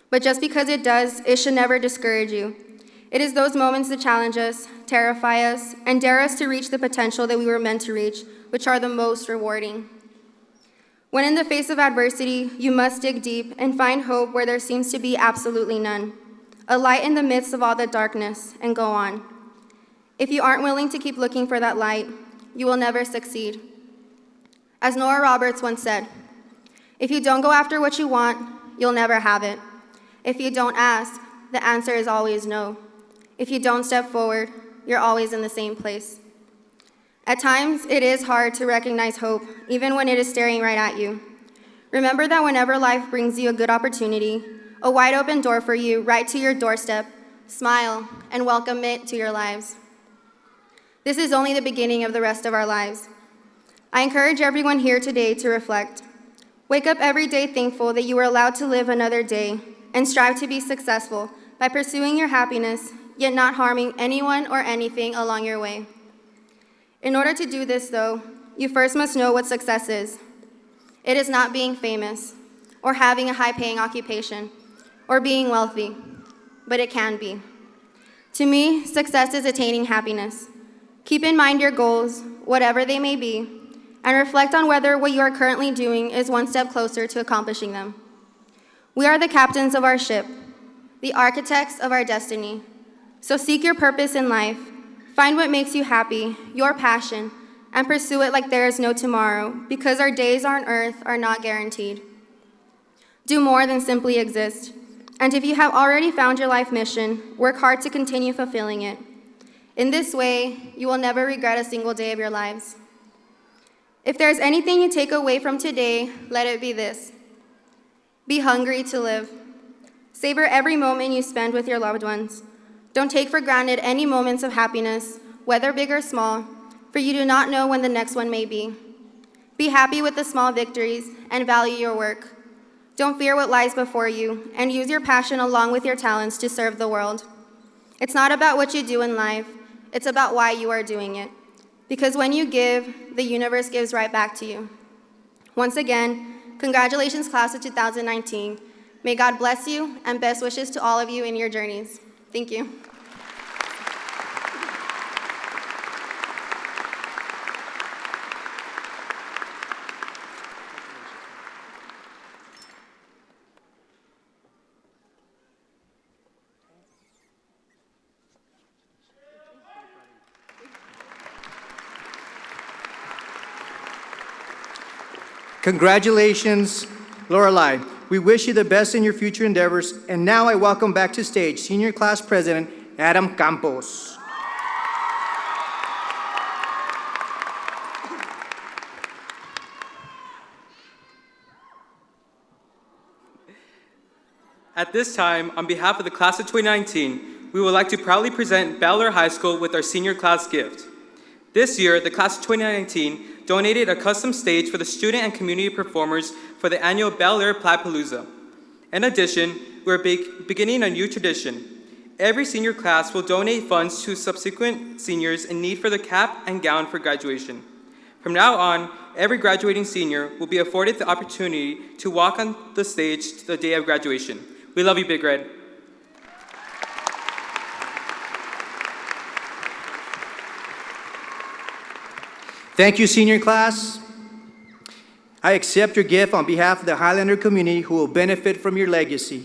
But just because it does, it should never discourage you. It is those moments that challenge us, terrify us, and dare us to reach the potential that we were meant to reach, which are the most rewarding. When in the face of adversity, you must dig deep and find hope where there seems to be absolutely none, a light in the midst of all the darkness, and go on. If you aren't willing to keep looking for that light, you will never succeed. As Nora Roberts once said, if you don't go after what you want, you'll never have it. If you don't ask, the answer is always no. If you don't step forward, you're always in the same place. At times, it is hard to recognize hope, even when it is staring right at you. Remember that whenever life brings you a good opportunity, a wide open door for you right to your doorstep, smile and welcome it to your lives. This is only the beginning of the rest of our lives. I encourage everyone here today to reflect. Wake up every day thankful that you were allowed to live another day, and strive to be successful by pursuing your happiness, yet not harming anyone or anything along your way. In order to do this, though, you first must know what success is. It is not being famous, or having a high-paying occupation, or being wealthy, but it can be. To me, success is attaining happiness. Keep in mind your goals, whatever they may be, and reflect on whether what you are currently doing is one step closer to accomplishing them. We are the captains of our ship, the architects of our destiny. So seek your purpose in life, find what makes you happy, your passion, and pursue it like there is no tomorrow, because our days on earth are not guaranteed. Do more than simply exist. And if you have already found your life mission, work hard to continue fulfilling it. In this way, you will never regret a single day of your lives. If there's anything you take away from today, let it be this. Be hungry to live. Savor every moment you spend with your loved ones. Don't take for granted any moments of happiness, whether big or small, for you do not know when the next one may be. Be happy with the small victories and value your work. Don't fear what lies before you, and use your passion along with your talents to serve the world. It's not about what you do in life, it's about why you are doing it. Because when you give, the universe gives right back to you. Once again, congratulations, class of 2019. May God bless you, and best wishes to all of you in your journeys. Thank you. Congratulations, Lorelei. We wish you the best in your future endeavors. And now I welcome back to stage Senior Class President Adam Campos. At this time, on behalf of the class of 2019, we would like to proudly present Bel Air High School with our senior class gift. This year, the class of 2019 donated a custom stage for the student and community performers for the annual Bel Air Plattpalooza. In addition, we're beginning a new tradition. Every senior class will donate funds to subsequent seniors in need for the cap and gown for graduation. From now on, every graduating senior will be afforded the opportunity to walk on the stage the day of graduation. We love you, Big Red. Thank you, senior class. I accept your gift on behalf of the Highlander community who will benefit from your legacy.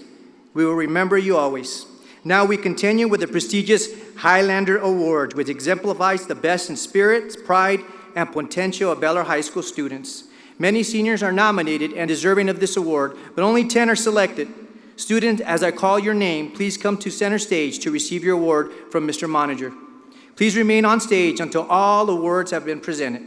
We will remember you always. Now we continue with the prestigious Highlander Award, which exemplifies the best in spirit, pride, and potential of Bel Air High School students. Many seniors are nominated and deserving of this award, but only 10 are selected. Students, as I call your name, please come to center stage to receive your award from Mr. Manager. Please remain on stage until all awards have been presented.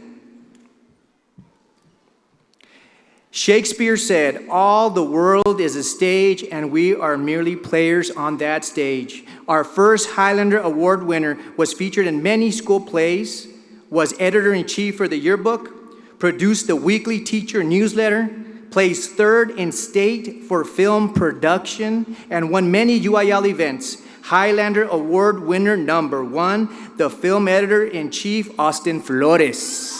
Shakespeare said, "All the world is a stage, and we are merely players on that stage." Our first Highlander Award winner was featured in many school plays, was editor-in-chief for the yearbook, produced the weekly teacher newsletter, placed third in state for film production, and won many UIL events. Highlander Award winner number 1, the film editor-in-chief, Austin Flores.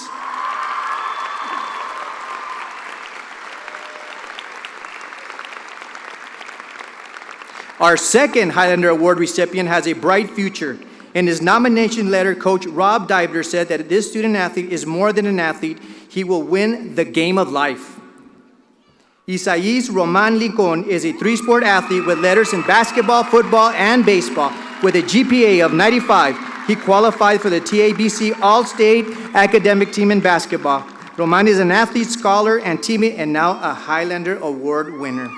Our second Highlander Award recipient has a bright future. In his nomination letter, Coach Rob Dibler said that this student athlete is more than an athlete. He will win the game of life. Isaias Roman Lincoln is a three-sport athlete with letters in basketball, football, and baseball. With a GPA of 95, he qualified for the TABC All-State Academic Team in basketball. Roman is an athlete, scholar, and teammate, and now a Highlander Award winner.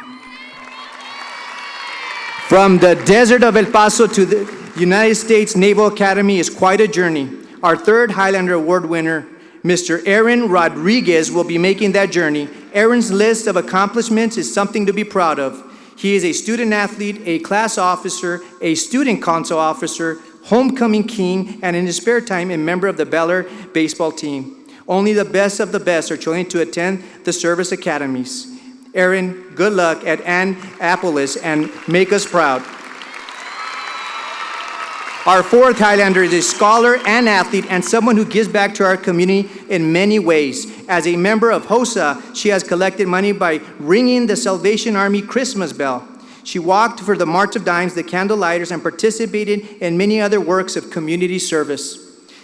From the desert of El Paso to the United States Naval Academy is quite a journey. Our third Highlander Award winner, Mr. Aaron Rodriguez, will be making that journey. Aaron's list of accomplishments is something to be proud of. He is a student athlete, a class officer, a student council officer, homecoming king, and in his spare time, a member of the Bel Air baseball team. Only the best of the best are chosen to attend the service academies. Aaron, good luck at Annapolis and make us proud. Our fourth Highlander is a scholar and athlete and someone who gives back to our community in many ways. As a member of HOSA, she has collected money by ringing the Salvation Army Christmas bell. She walked for the March of Dimes, the Candlelighters, and participated in many other works of community service.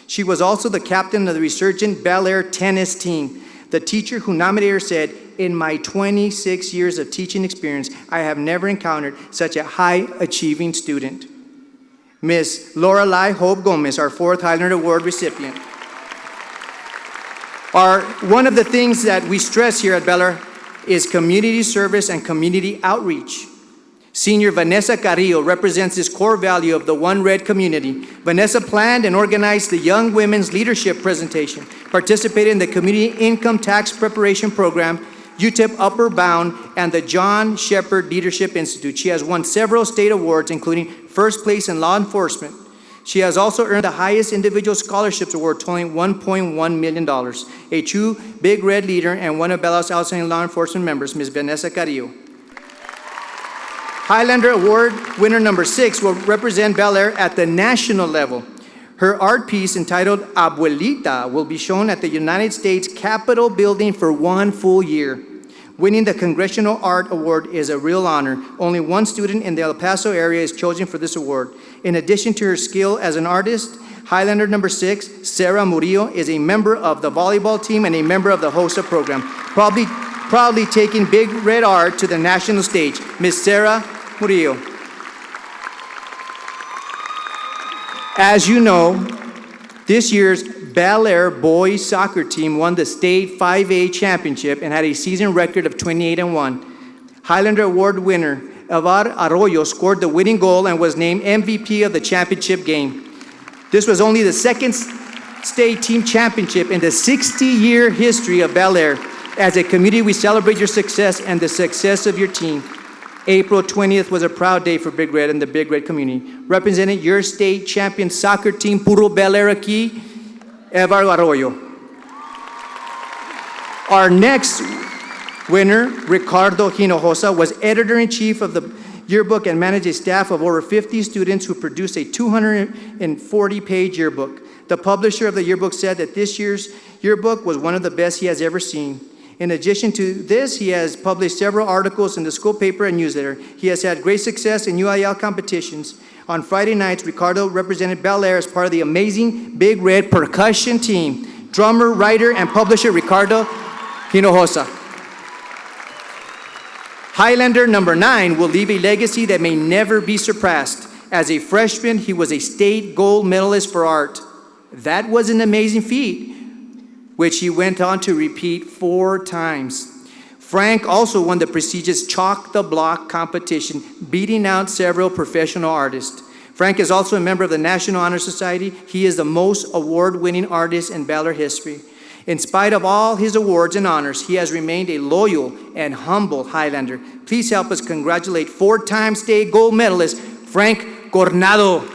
She was also the captain of the resurgent Bel Air tennis team. The teacher who nominated her said, "In my 26 years of teaching experience, I have never encountered such a high-achieving student." Miss Lorelei Hope Gomez, our fourth Highlander Award recipient. One of the things that we stress here at Bel Air is community service and community outreach. Senior Vanessa Carrillo represents this core value of the One Red community. Vanessa planned and organized the Young Women's Leadership presentation, participated in the Community Income Tax Preparation Program, UTEP Upper Bound, and the John Shepherd Leadership Institute. She has won several state awards, including first place in law enforcement. She has also earned the highest individual scholarships award, totaling $1.1 million. A true Big Red leader and one of Bel Air's outstanding law enforcement members, Ms. Vanessa Carrillo. Highlander Award winner number 6 will represent Bel Air at the national level. Her art piece entitled Abuelita will be shown at the United States Capitol building for 1 full year. Winning the Congressional Art Award is a real honor. Only one student in the El Paso area is chosen for this award. In addition to her skill as an artist, Highlander number 6, Sarah Murillo, is a member of the volleyball team and a member of the HOSA program, proudly taking Big Red Art to the national stage. Miss Sarah Murillo. As you know, this year's Bel Air boys soccer team won the state 5A championship and had a season record of 28-1. Highlander Award winner Evar Arroyo scored the winning goal and was named MVP of the championship game. This was only the second state team championship in the 60-year history of Bel Air. As a community, we celebrate your success and the success of your team. April 20th was a proud day for Big Red and the Big Red community. Representing your state champion soccer team, Puro Bel Air aquí, Evar Arroyo. Our next winner, Ricardo Hinojosa, was editor-in-chief of the yearbook and managed a staff of over 50 students who produced a 240-page yearbook. The publisher of the yearbook said that this year's yearbook was one of the best he has ever seen. In addition to this, he has published several articles in the school paper and newsletter. He has had great success in UIL competitions. On Friday nights, Ricardo represented Bel Air as part of the amazing Big Red percussion team. Drummer, writer, and publisher Ricardo Hinojosa. Highlander number 9 will leave a legacy that may never be surpassed. As a freshman, he was a state gold medalist for art. That was an amazing feat, which he went on to repeat 4 times. Frank also won the prestigious Chalk the Block competition, beating out several professional artists. Frank is also a member of the National Honor Society. He is the most award-winning artist in Bel Air history. In spite of all his awards and honors, he has remained a loyal and humble Highlander. Please help us congratulate four-time state gold medalist Frank Cornado.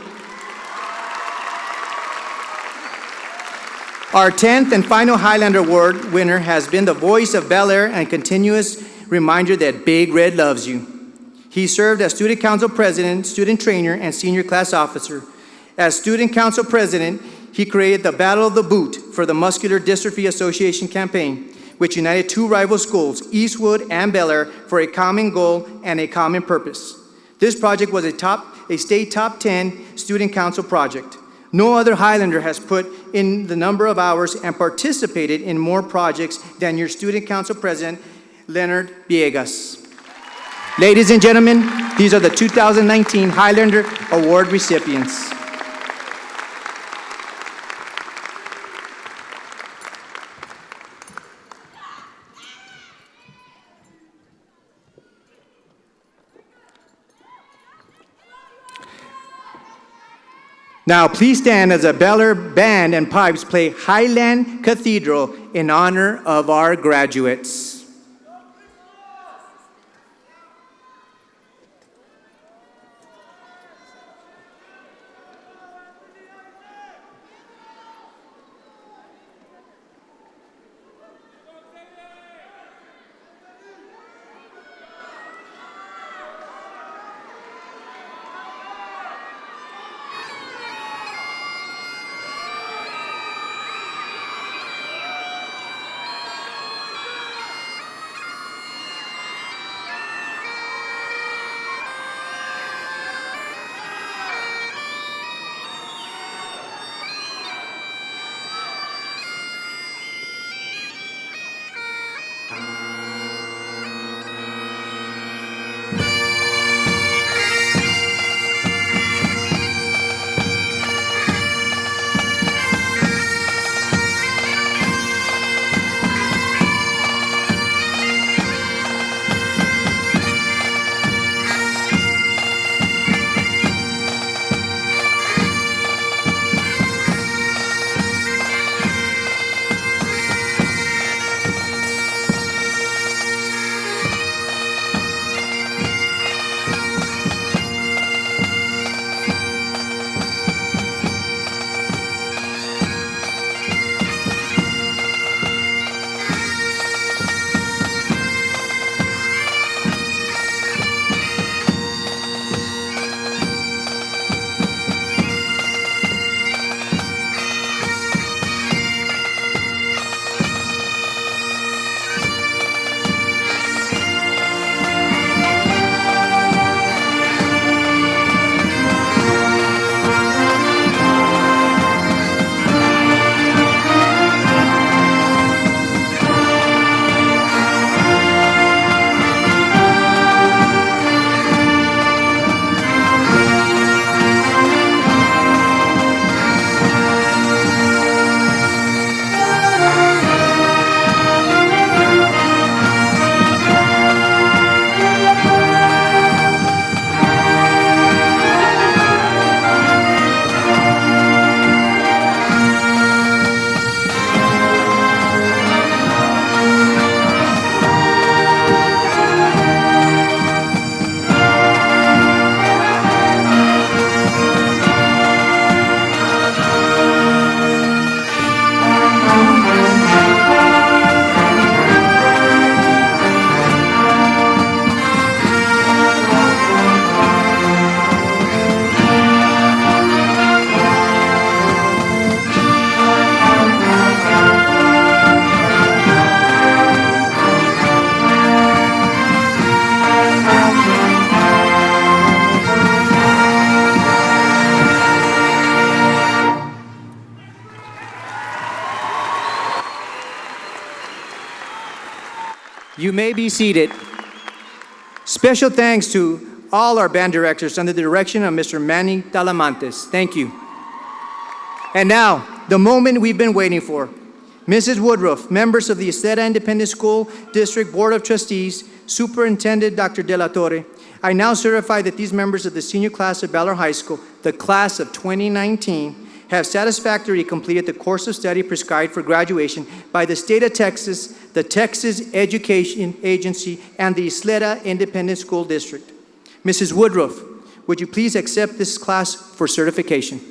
Our 10th and final Highlander Award winner has been the voice of Bel Air and continuous reminder that Big Red loves you. He served as Student Council President, Student Trainer, and Senior Class Officer. As Student Council President, he created the Battle of the Boot for the Muscular Dystrophy Association campaign, which united two rival schools, Eastwood and Bel Air, for a common goal and a common purpose. This project was a state top 10 student council project. No other Highlander has put in the number of hours and participated in more projects than your Student Council President, Leonard Villegas. Ladies and gentlemen, these are the 2019 Highlander Award recipients. Now, please stand as the Bel Air Band and Pipes play Highland Cathedral in honor of our graduates. You may be seated. Special thanks to all our band directors under the direction of Mr. Manny Talamantes. Thank you. And now, the moment we've been waiting for. Mrs. Woodruff, members of the Esteta Independent School District Board of Trustees, Superintendent Dr. De La Torre, I now certify that these members of the senior class of Bel Air High School, the class of 2019, have satisfactorily completed the course of study prescribed for graduation by the state of Texas, the Texas Education Agency, and the Isleta Independent School District. Mrs. Woodruff, would you please accept this class for certification?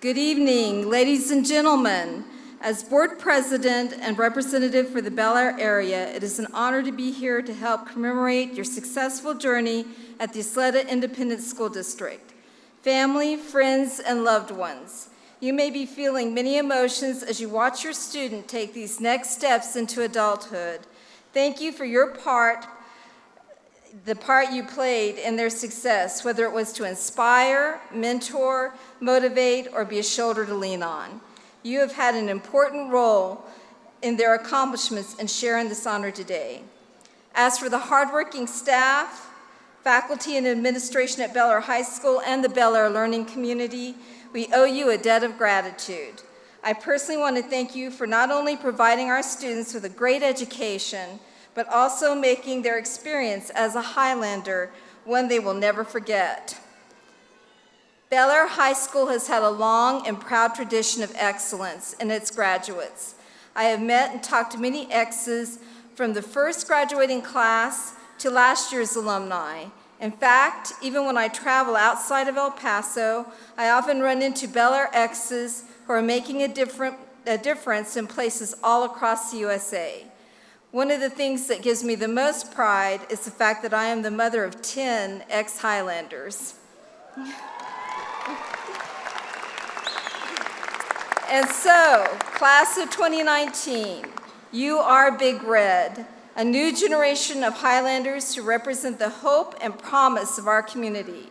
Good evening, ladies and gentlemen. As board president and representative for the Bel Air area, it is an honor to be here to help commemorate your successful journey at the Isleta Independent School District. Family, friends, and loved ones, you may be feeling many emotions as you watch your student take these next steps into adulthood. Thank you for the part you played in their success, whether it was to inspire, mentor, motivate, or be a shoulder to lean on. You have had an important role in their accomplishments and sharing this honor today. As for the hardworking staff, faculty, and administration at Bel Air High School and the Bel Air learning community, we owe you a debt of gratitude. I personally want to thank you for not only providing our students with a great education, but also making their experience as a Highlander one they will never forget. Bel Air High School has had a long and proud tradition of excellence in its graduates. I have met and talked to many exes from the first graduating class to last year's alumni. In fact, even when I travel outside of El Paso, I often run into Bel Air exes who are making a difference in places all across the USA. One of the things that gives me the most pride is the fact that I am the mother of 10 ex-Highlanders. And so, class of 2019, you are Big Red, a new generation of Highlanders who represent the hope and promise of our community.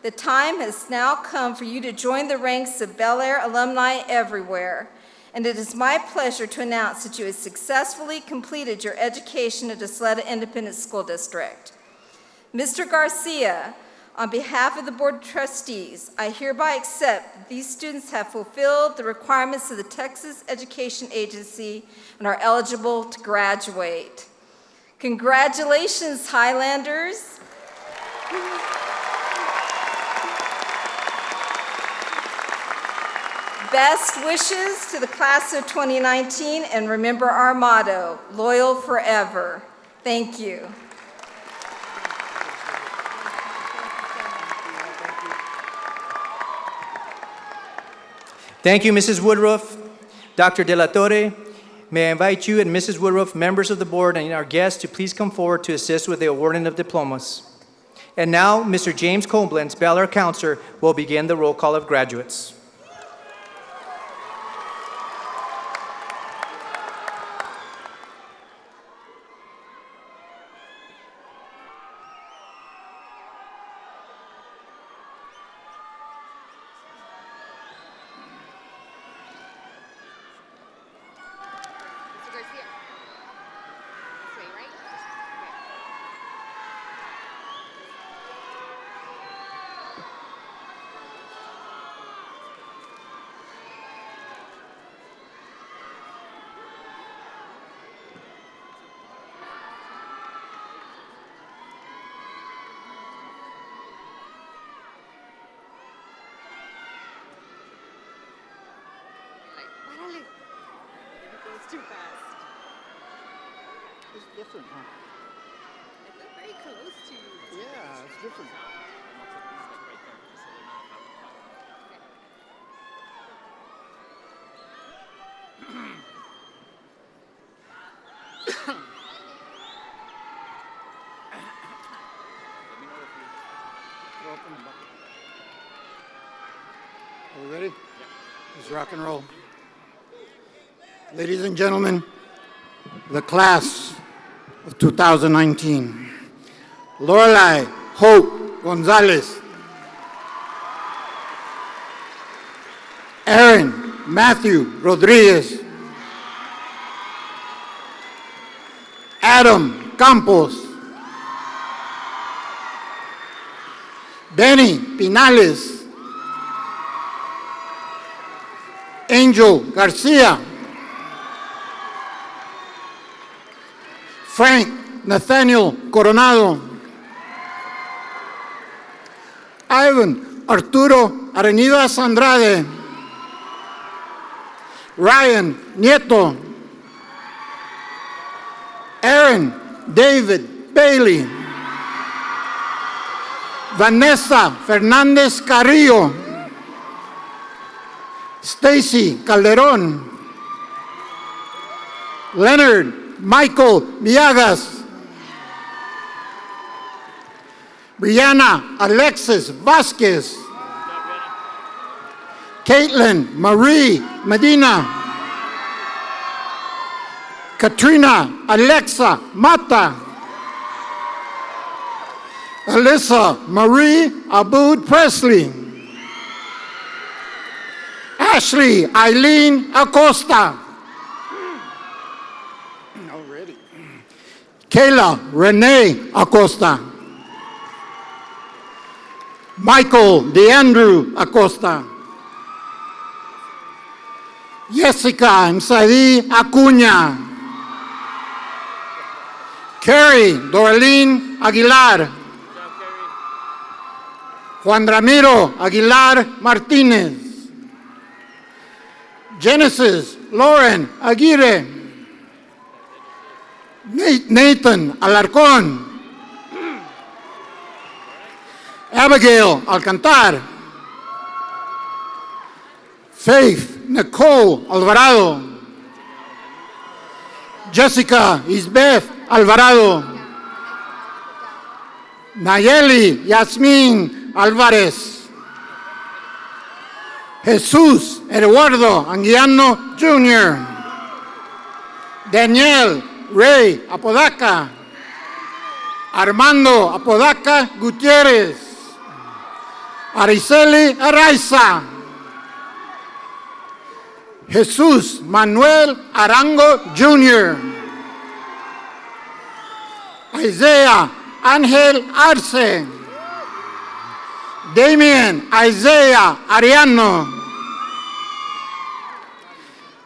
The time has now come for you to join the ranks of Bel Air alumni everywhere, and it is my pleasure to announce that you have successfully completed your education at Isleta Independent School District. Mr. Garcia, on behalf of the Board of Trustees, I hereby accept that these students have fulfilled the requirements of the Texas Education Agency and are eligible to graduate. Congratulations, Highlanders. Best wishes to the class of 2019, and remember our motto, loyal forever. Thank you. Thank you, Mrs. Woodruff. Dr. De La Torre, may I invite you and Mrs. Woodruff, members of the board, and our guests to please come forward to assist with the awarding of diplomas. And now, Mr. James Comblands, Bel Air Counselor, will begin the roll call of graduates. Too fast. It's different, huh? I feel very close to you. Yeah, it's different. Are we ready? Yeah. Let's rock and roll. Ladies and gentlemen, the class of 2019. Lorelei Hope Gonzalez. Aaron Matthew Rodriguez. Adam Campos. Benny Pinales. Angel Garcia. Frank Nathaniel Coronado. Ivan Arturo Arenas Andrade. Ryan Nieto. Aaron David Bailey. Vanessa Fernandez Carrillo. Stacy Calderón. Leonard Michael Villagas. Brianna Alexis Vasquez. Caitlin Marie Medina. Katrina Alexa Mata. Alyssa Marie Aboud Presley. Ashley Eileen Acosta. Already. Kayla Renee Acosta. Michael DeAndrew Acosta. Jessica Msadi Acuña. Carrie Doralyn Aguilar. Juan Ramiro Aguilar Martínez. Genesis Lauren Aguirre. Nathan Alarcón. Abigail Alcantar. Faith Nicole Alvarado. Jessica Isbeth Alvarado. Nayeli Yasmín Álvarez. Jesús Eduardo Anguiano Jr. Daniel Rey Apodaca. Armando Apodaca Gutiérrez. Araceli Araiza. Jesús Manuel Arango Jr. Isaiah Ángel Arce. Damien Isaiah Ariano.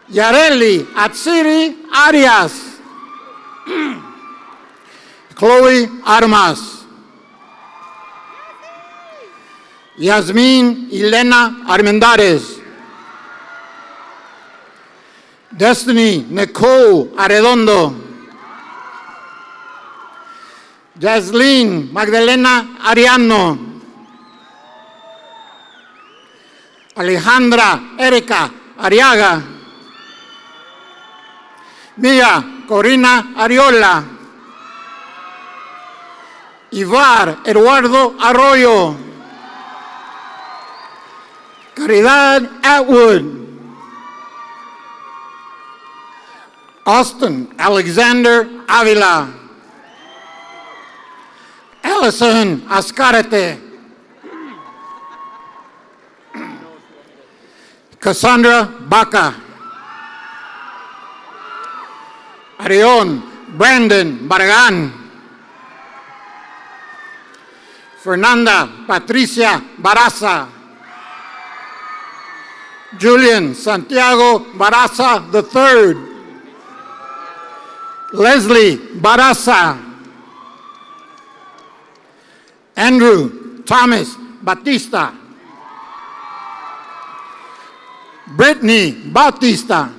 Yareli Atsiri Arias. Chloe Armas. Yasmín Elena Armendares. Destiny Nicole Arredondo. Jaslyn Magdalena Ariano. Alejandra Erika Ariaga. Mia Corina Ariola. Ivar Eduardo Arroyo. Caridad Atwood. Austin Alexander Avila. Allison Ascarete. Cassandra Baca. Arion Brandon Barragán. Fernanda Patricia Baraza. Julian Santiago Baraza III. Leslie Baraza. Andrew Thomas Batista. Brittany Bautista.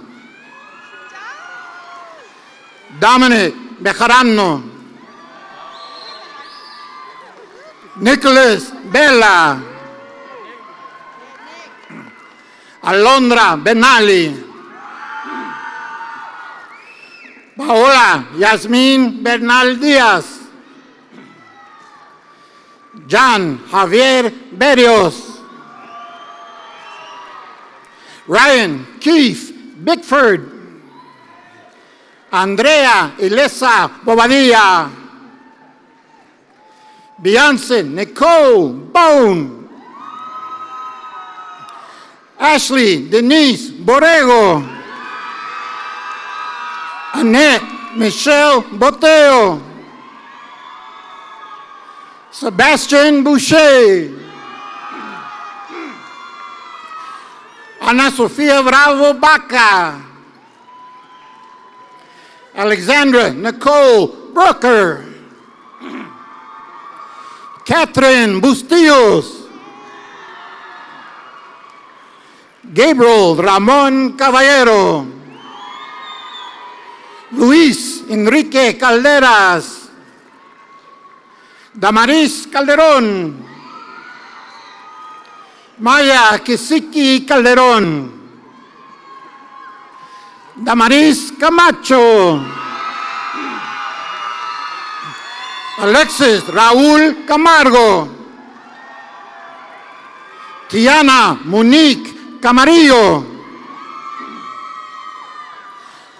Dominic Bejarano. Nicholas Bella. Alondra Benali. Paola Yasmín Bernal Díaz. John Javier Berrios. Ryan Keith Bickford. Andrea Ilesa Bobadilla. Beyonce Nicole Bone. Ashley Denise Borrego. Annette Michelle Boteo. Sebastian Boucher. Ana Sofia Bravo Baca. Alexandra Nicole Brooker. Catherine Bustillos. Gabriel Ramón Caballero. Luis Enrique Calderas. Damaris Calderón. Maya Kisiki Calderón. Damaris Camacho. Alexis Raúl Camargo. Tiana Monique Camarillo.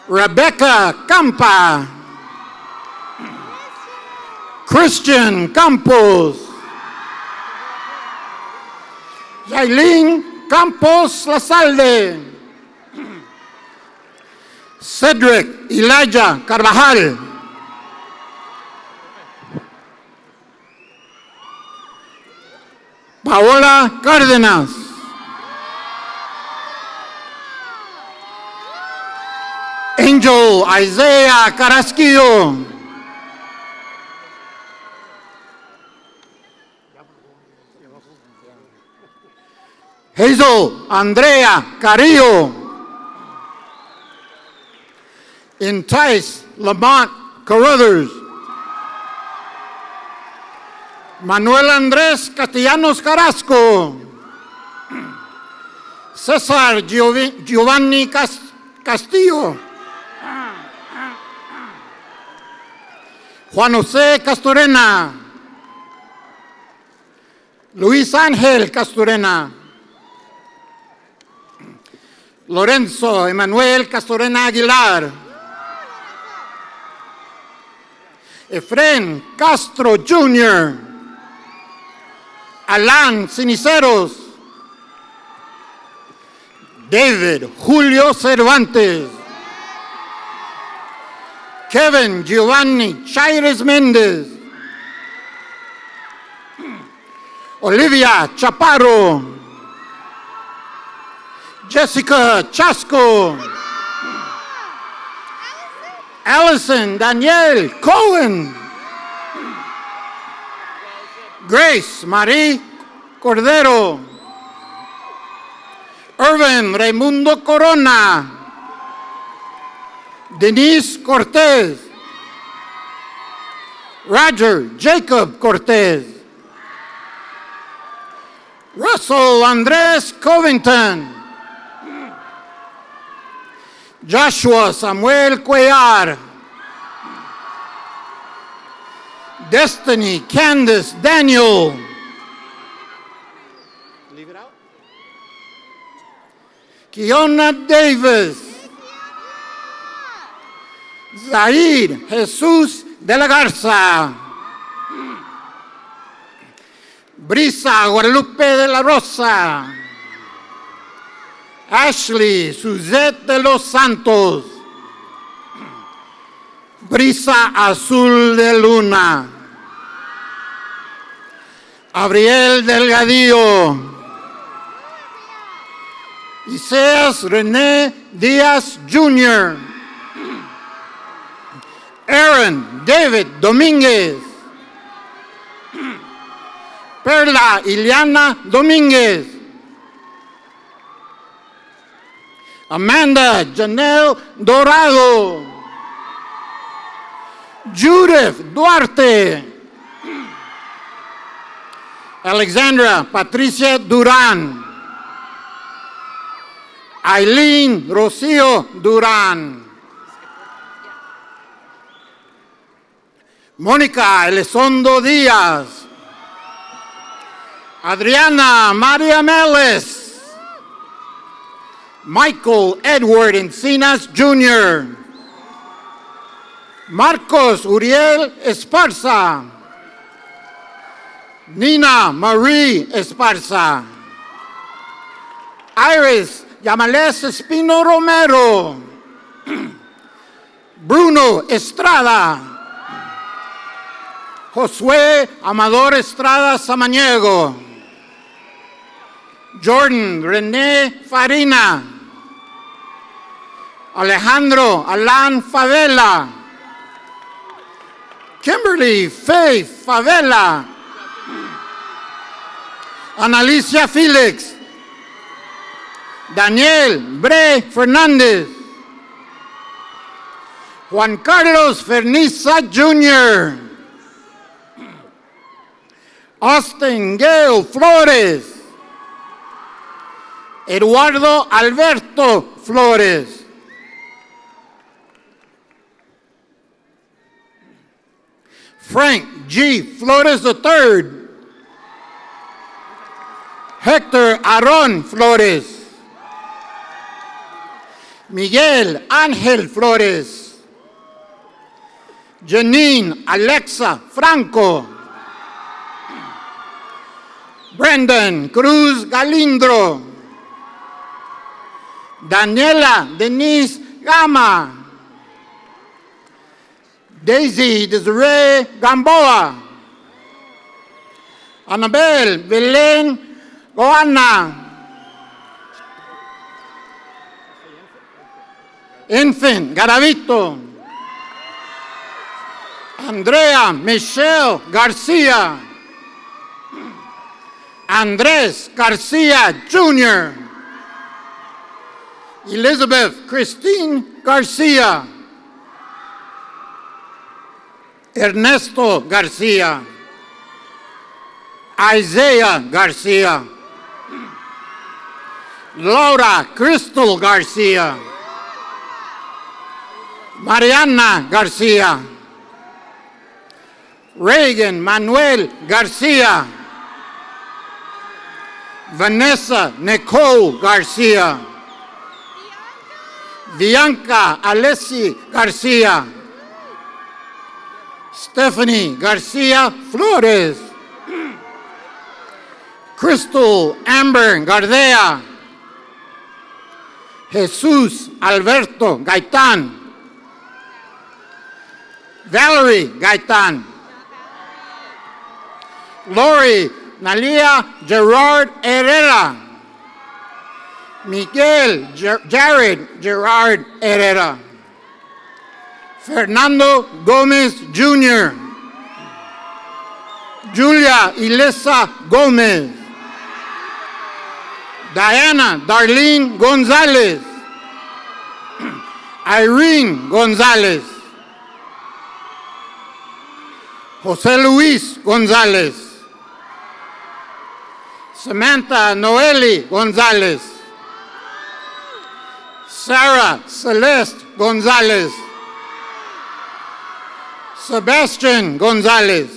Rebecca Campa. Christian Campos. Yailin Campos Lasalde. Cedric Elijah Carvajal. Paola Cárdenas. Angel Isaiah Carrasquillo. Hazel Andrea Carrillo. Entice Lamont Carruthers. Manuel Andrés Castellanos Carrasco. César Giovanni Castillo. Juan José Castorena. Luis Ángel Castorena. Lorenzo Emanuel Castorena Aguilar. Efren Castro Jr. Alan Ciniceros. David Julio Cervantes. Kevin Giovanni Chaires Méndez. Olivia Chaparro. Jessica Chasco. Allison Danielle Cohen. Grace Marie Cordero. Irvin Raimundo Corona. Denise Cortez. Roger Jacob Cortez. Russell Andrés Covington. Joshua Samuel Cuellar. Destiny Candace Daniel. Leave it out. Kiona Davis. Zaid Jesus de la Garza. Brisa Guadalupe de la Rosa. Ashley Suzette de los Santos. Brisa Azul de Luna. Abriel Delgadillo. Iseas René Díaz Jr. Aaron David Domínguez. Perla Iliana Domínguez. Amanda Janelle Dorado. Judith Duarte. Alexandra Patricia Durán. Aileen Rocío Durán. Mónica Elizondo Díaz. Adriana María Meles. Michael Edward Encinas Jr. Marcos Uriel Esparza. Nina Marie Esparza. Iris Yamales Espino Romero. Bruno Estrada. Josué Amador Estrada Samaniego. Jordan René Farina. Alejandro Alan Favela. Kimberly Faith Favela. Analicia Felix. Daniel Bre Fernandez. Juan Carlos Ferniza Jr. Austin Gale Flores. Eduardo Alberto Flores. Frank G. Flores III. Hector Aarón Flores. Miguel Ángel Flores. Janine Alexa Franco. Brendan Cruz Galindro. Daniela Denise Gama. Daisy Desiree Gamboa. Anabel Belén Goana. Infant Garavito. Andrea Michelle Garcia. Andrés Garcia Jr. Elizabeth Christine Garcia. Ernesto Garcia. Isaiah Garcia. Laura Crystal Garcia. Mariana Garcia. Reagan Manuel Garcia. Vanessa Nicole Garcia. Bianca Alessi Garcia. Stephanie Garcia Flores. Crystal Amber Gardea. Jesus Alberto Gaitán. Valerie Gaitán. Lori Nalia Gerard Herrera. Miguel Jared Gerard Herrera. Fernando Gómez Jr. Julia Ilesa Gómez. Diana Darlene González. Irene González. José Luis González. Samantha Noeli González. Sarah Celeste González. Sebastian González.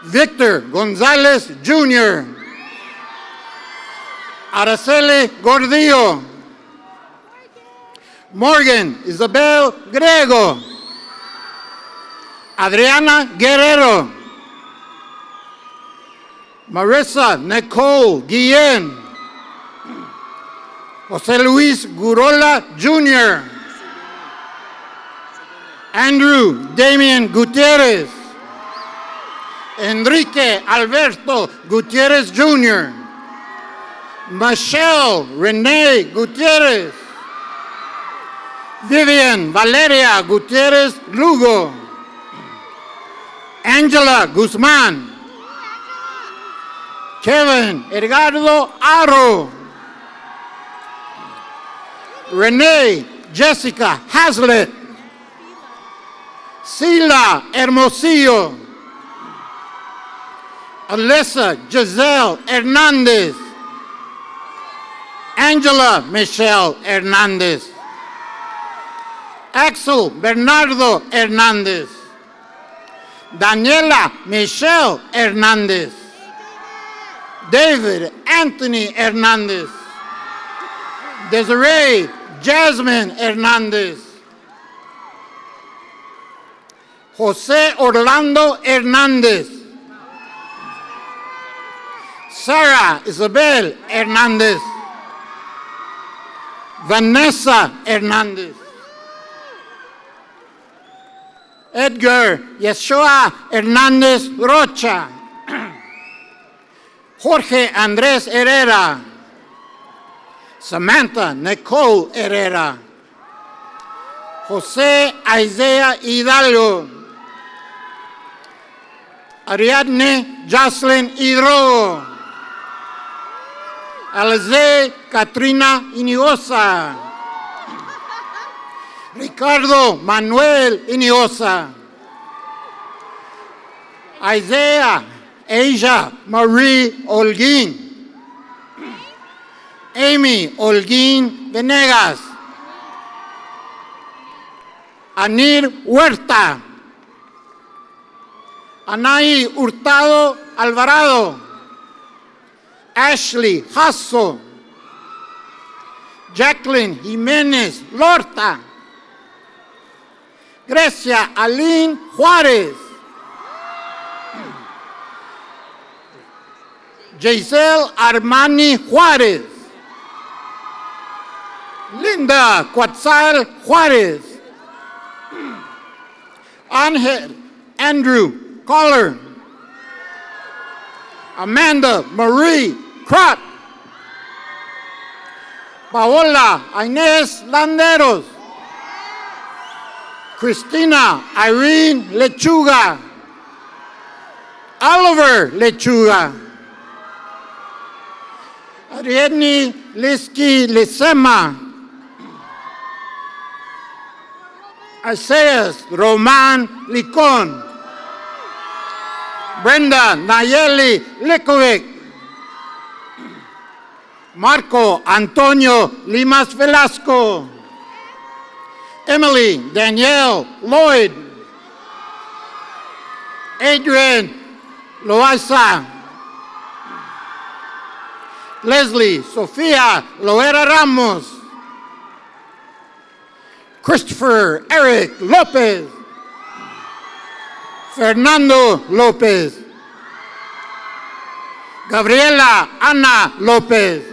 Victor González Jr. Araceli Gordillo. Morgan Isabel Grego. Adriana Guerrero. Marissa Nicole Guillén. José Luis Gurola Jr. Andrew Damian Gutierrez. Enrique Alberto Gutierrez Jr. Michelle Renee Gutierrez. Vivian Valeria Gutierrez Lugo. Angela Guzmán. Kevin Edgardo Aro. Renee Jessica Hazlitt. Sila Hermosillo. Alyssa Giselle Hernandez. Angela Michelle Hernandez. Axel Bernardo Hernandez. Daniela Michelle Hernandez. David Anthony Hernandez. Desiree Jasmine Hernandez. José Orlando Hernandez. Sarah Isabel Hernandez. Vanessa Hernandez. Edgar Yeshua Hernandez Rocha. Jorge Andrés Herrera. Samantha Nicole Herrera. José Isaiah Hidalgo, Ariadne Jocelyn Hidrogo, Alize Katrina Iniosa, Ricardo Manuel Iniosa, Isaiah Asia Marie Holguín, Amy Holguín Venegas, Anir Huerta, Anaí Hurtado Alvarado, Ashley Jasso, Jacqueline Jiménez Lorta, Grecia Aline Juárez, Giselle Armani Juárez, Linda Quetzal Juárez, Ángel Andrew Collar, Amanda Marie Crop, Paola Inés Landeros, Cristina Irene Lechuga, Oliver Lechuga, Ariadne Liski Licema, Isaias Roman Licon, Brenda Nayeli Likovic, Marco Antonio Limas Velasco, Emily Danielle Lloyd, Adrian Loaiza, Leslie Sofia Loera Ramos, Christopher Eric Lopez, Fernando Lopez, Gabriela Ana Lopez,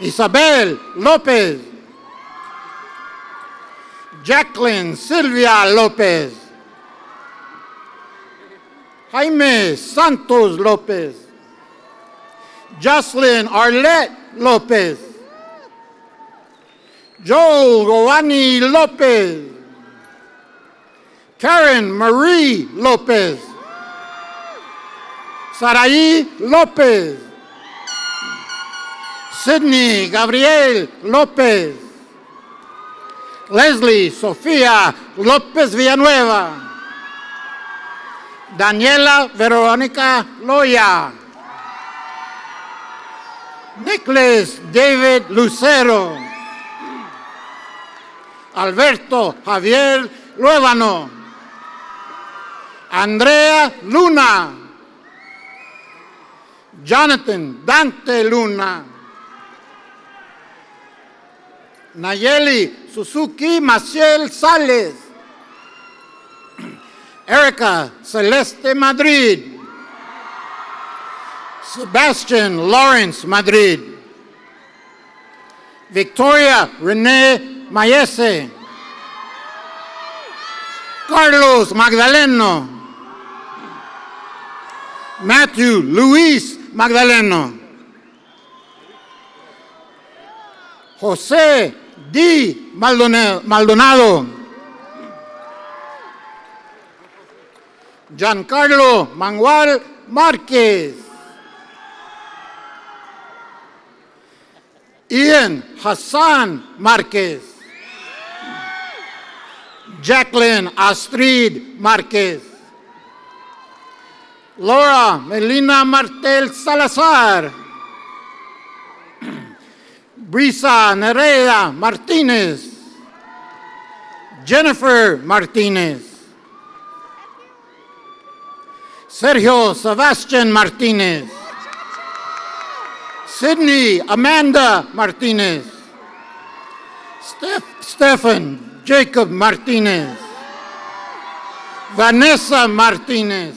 Isabel Lopez, Jacqueline Silvia Lopez, Jaime Santos Lopez, Jocelyn Arlette Lopez, Joel Giovanni Lopez, Karen Marie Lopez, Saraí Lopez, Sydney Gabriel Lopez, Leslie Sofía López Villanueva, Daniela Verónica Loya, Nicholas David Lucero, Alberto Javier Luébano, Andrea Luna, Jonathan Dante Luna, Nayeli Suzuki Maciel Sales, Erica Celeste Madrid, Sebastian Lawrence Madrid, Victoria Renee Mayese, Carlos Magdaleno, Matthew Luis Magdaleno, José D. Maldonado, Giancarlo Manuel Márquez, Ian Hassan Márquez, Jacqueline Astrid Márquez, Laura Melina Martel Salazar, Brisa Nereida Martínez, Jennifer Martínez, Sergio Sebastian Martínez, Sydney Amanda Martínez, Stephen Jacob Martínez, Vanessa Martínez,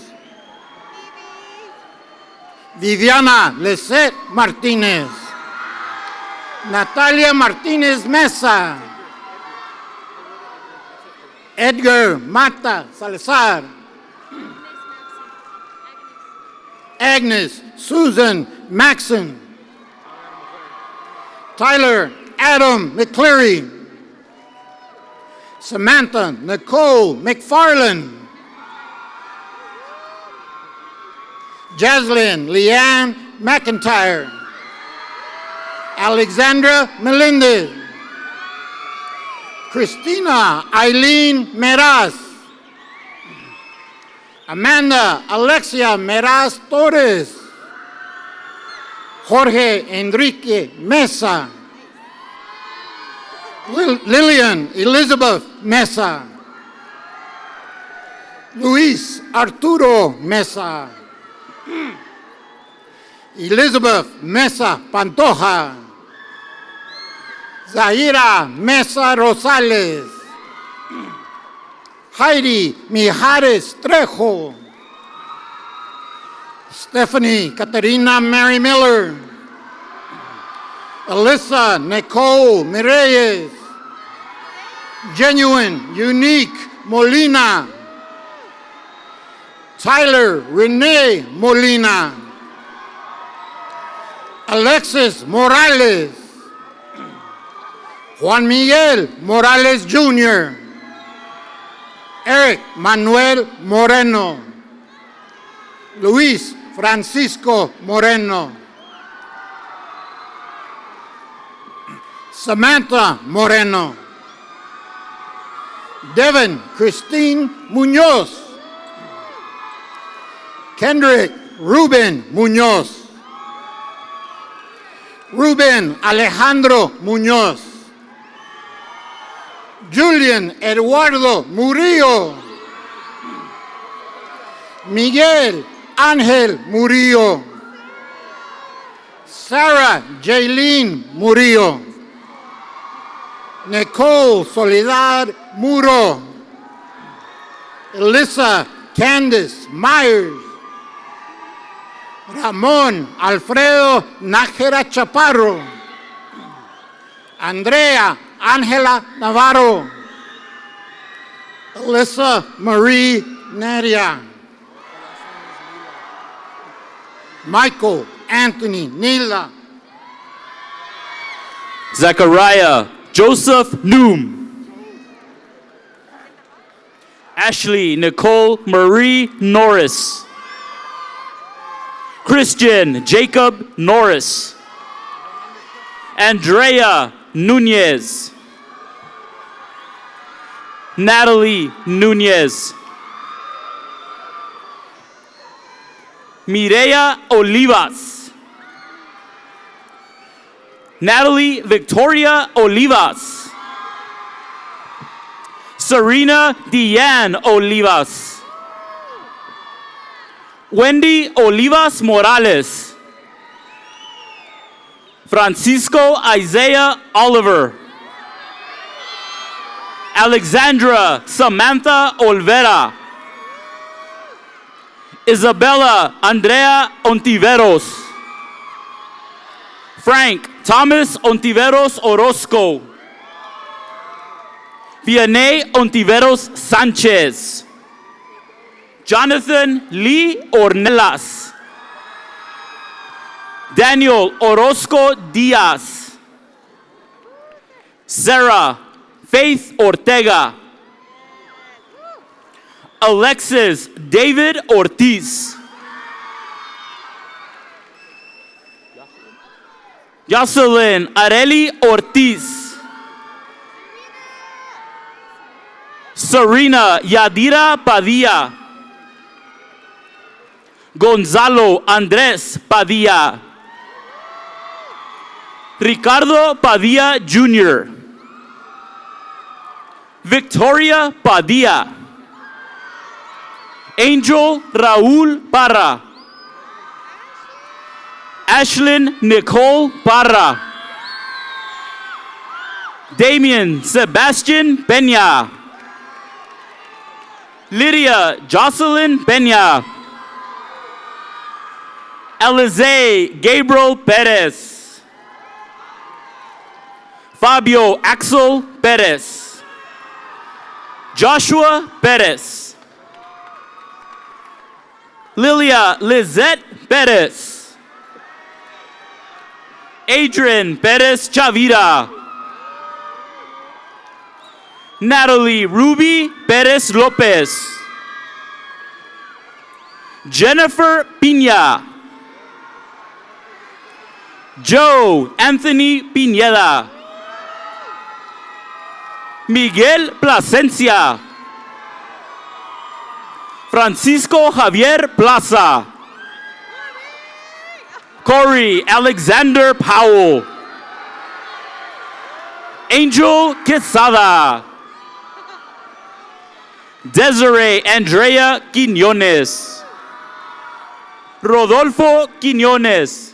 Viviana Lisette Martínez, Natalia Martínez Mesa, Edgar Mata Salazar, Agnes Susan Maxon, Tyler Adam McCleary, Samantha Nicole McFarland. Jaslyn Leanne McIntyre. Alexandra Melendez. Christina Eileen Meraz. Amanda Alexia Meraz Torres. Jorge Enrique Mesa. Lillian Elizabeth Mesa. Luis Arturo Mesa. Elizabeth Mesa Pantoja. Zaira Mesa Rosales. Heidi Mijares Trejo. Stephanie Caterina Mary Miller. Alyssa Nicole Mireyes. Genuine Unique Molina. Tyler Renee Molina. Alexis Morales. Juan Miguel Morales Jr. Eric Manuel Moreno. Luis Francisco Moreno. Samantha Moreno. Devin Christine Munoz. Kendrick Ruben Munoz. Ruben Alejandro Munoz. Julian Eduardo Murillo. Miguel Ángel Murillo. Sarah Jaylene Murillo. Nicole Soledad Muro. Elissa Candice Myers. Ramón Alfredo Nájera Chaparro. Andrea Ángela Navarro. Alyssa Marie Nadia. Michael Anthony Nila. Zachariah Joseph Noom. Ashley Nicole Marie Norris. Christian Jacob Norris. Andrea Nunez. Natalie Nunez. Mireya Olivas. Natalie Victoria Olivas. Serena Deanne Olivas. Wendy Olivas Morales. Francisco Isaiah Oliver. Alexandra Samantha Olvera. Isabella Andrea Ontiveros. Frank Thomas Ontiveros Orozco. Vianney Ontiveros Sanchez. Jonathan Lee Ornelas. Daniel Orozco Diaz. Sarah Faith Ortega. Alexis David Ortiz. Jocelyn Areli Ortiz. Serena Yadira Padilla. Gonzalo Andrés Padilla. Ricardo Padilla Jr. Victoria Padilla. Angel Raúl Parra. Ashlyn Nicole Parra. Damien Sebastian Peña. Lydia Jocelyn Peña. Elize Gabriel Perez. Fabio Axel Perez. Joshua Perez. Lilia Lizette Perez. Adrian Perez Chavira. Natalie Ruby Perez Lopez. Jennifer Piña. Joe Anthony Piñeda. Miguel Plasencia. Francisco Javier Plaza. Corey Alexander Powell. Angel Quesada. Desiree Andrea Quiñones. Rodolfo Quiñones.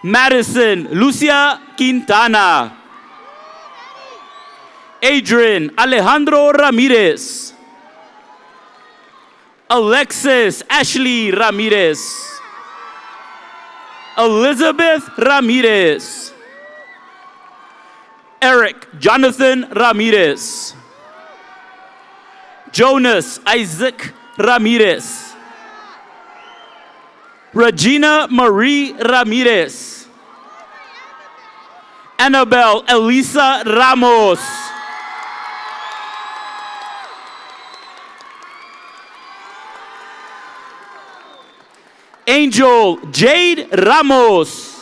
Madison Lucia Quintana. Adrian Alejandro Ramirez. Alexis Ashley Ramirez. Elizabeth Ramirez. Eric Jonathan Ramirez. Jonas Isaac Ramirez. Regina Marie Ramirez. Annabelle Elisa Ramos. Angel Jade Ramos.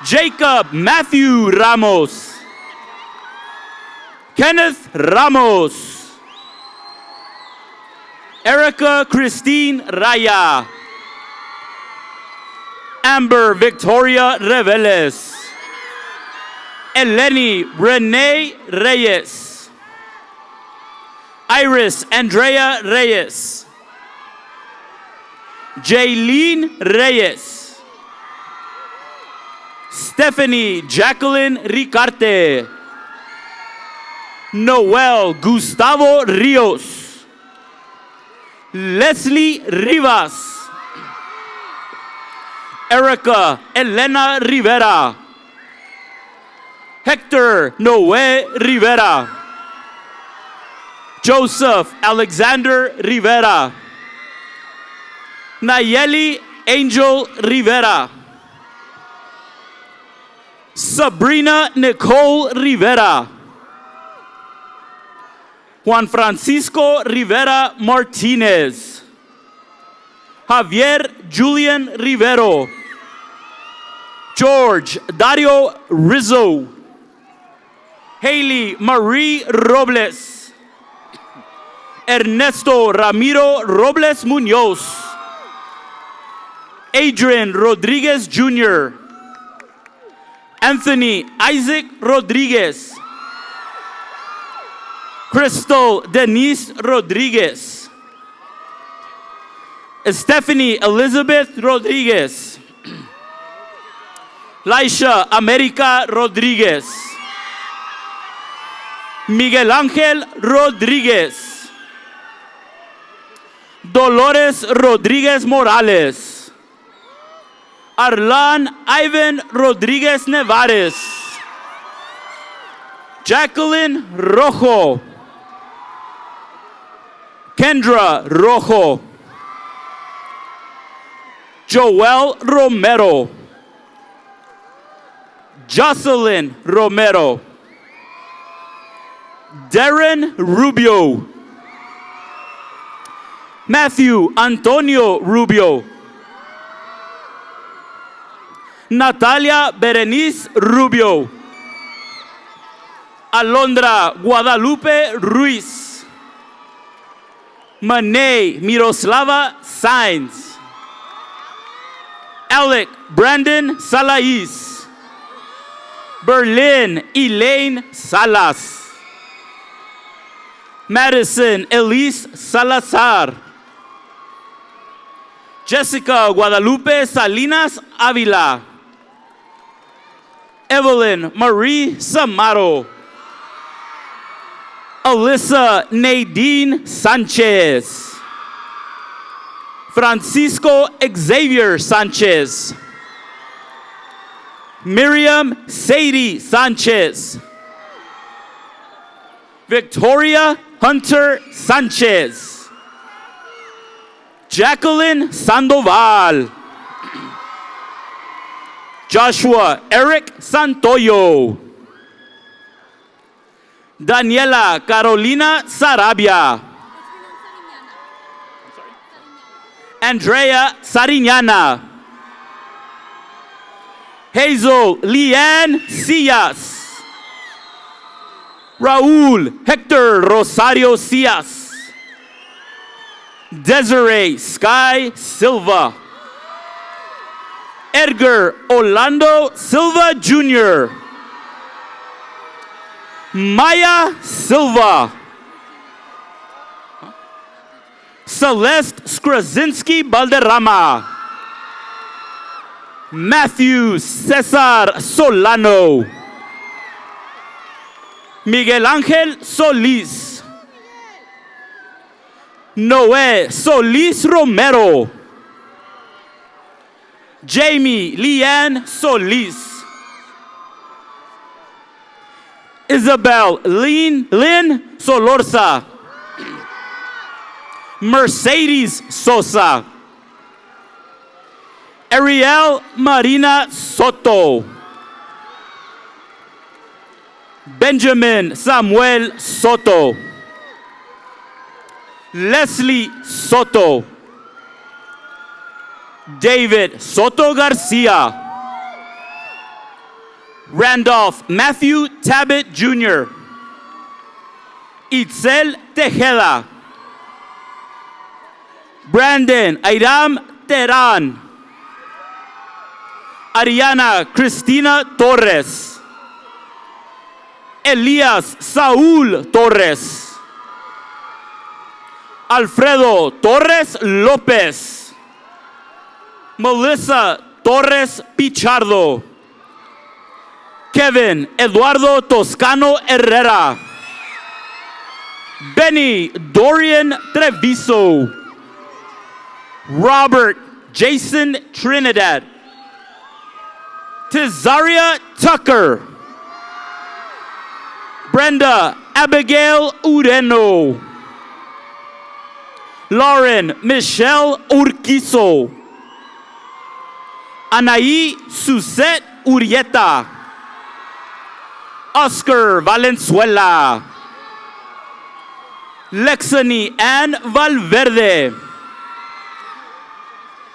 Jacob Matthew Ramos. Kenneth Ramos. Erica Christine Raya. Amber Victoria Reveles. Eleni Renee Reyes. Iris Andrea Reyes. Jaylene Reyes. Stephanie Jacqueline Ricarte. Noel Gustavo Rios. Leslie Rivas. Erica Elena Rivera. Hector Noé Rivera. Joseph Alexander Rivera. Nayeli Angel Rivera. Sabrina Nicole Rivera. Juan Francisco Rivera Martinez. Javier Julian Rivero. George Dario Rizzo. Haley Marie Robles. Ernesto Ramiro Robles Munoz. Adrian Rodriguez Jr. Anthony Isaac Rodriguez. Crystal Denise Rodriguez. Stephanie Elizabeth Rodriguez. Laisha America Rodriguez. Miguel Ángel Rodriguez. Dolores Rodriguez Morales. Arlan Ivan Rodriguez Nevares. Jacqueline Rojo. Kendra Rojo. Joel Romero. Jocelyn Romero. Darren Rubio. Matthew Antonio Rubio. Natalia Berenice Rubio. Alondra Guadalupe Ruiz. Mané Miroslava Sainz. Alec Brandon Salais. Berlin Elaine Salas. Madison Elise Salazar. Jessica Guadalupe Salinas Avila. Evelyn Marie Samaro. Alyssa Nadine Sanchez. Francisco Xavier Sanchez. Miriam Sadie Sanchez. Victoria Hunter Sanchez. Jacqueline Sandoval. Joshua Eric Santoyo. Daniela Carolina Sarabia. Andrea Sariñana. Hazel Leanne Cias. Raúl Hector Rosario Cias. Desiree Sky Silva. Edgar Orlando Silva Jr. Maya Silva. Celeste Skrazinski Balderrama. Matthew Cesar Solano. Miguel Ángel Solís. Noé Solís Romero. Jamie Leanne Solís. Isabel Lynn Solorza. Mercedes Sosa. Ariel Marina Soto. Benjamin Samuel Soto. Leslie Soto. David Soto Garcia. Randolph Matthew Tabit Jr. Itzel Tejeda. Brandon Airam Teran. Ariana Cristina Torres. Elías Saúl Torres. Alfredo Torres López. Melissa Torres Pichardo. Kevin Eduardo Toscano Herrera. Benny Dorian Treviso. Robert Jason Trinidad. Tizaria Tucker. Brenda Abigail Ureno. Lauren Michelle Urquizo. Anaí Suzette Urieta. Oscar Valenzuela. Lexani Ann Valverde.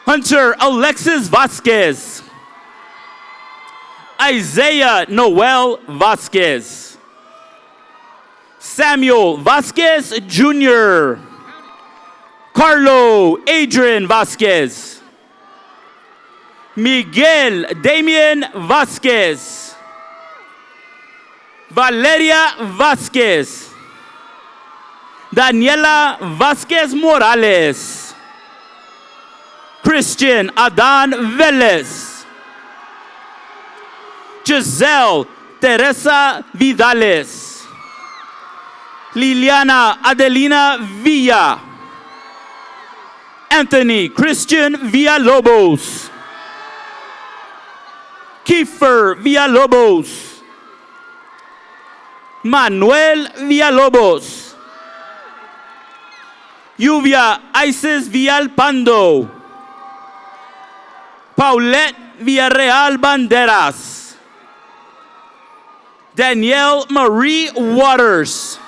Hunter Alexis Vasquez. Isaiah Noel Vasquez. Samuel Vasquez Jr. Carlo Adrian Vasquez. Miguel Damian Vasquez. Valeria Vasquez. Daniela Vasquez Morales. Christian Adan Velez. Giselle Teresa Vidales. Liliana Adelina Villa. Anthony Christian Villalobos. Kiefer Villalobos. Manuel Villalobos. Lluvia Isis Villalpando. Paulette Villarreal Banderas. Danielle Marie Waters.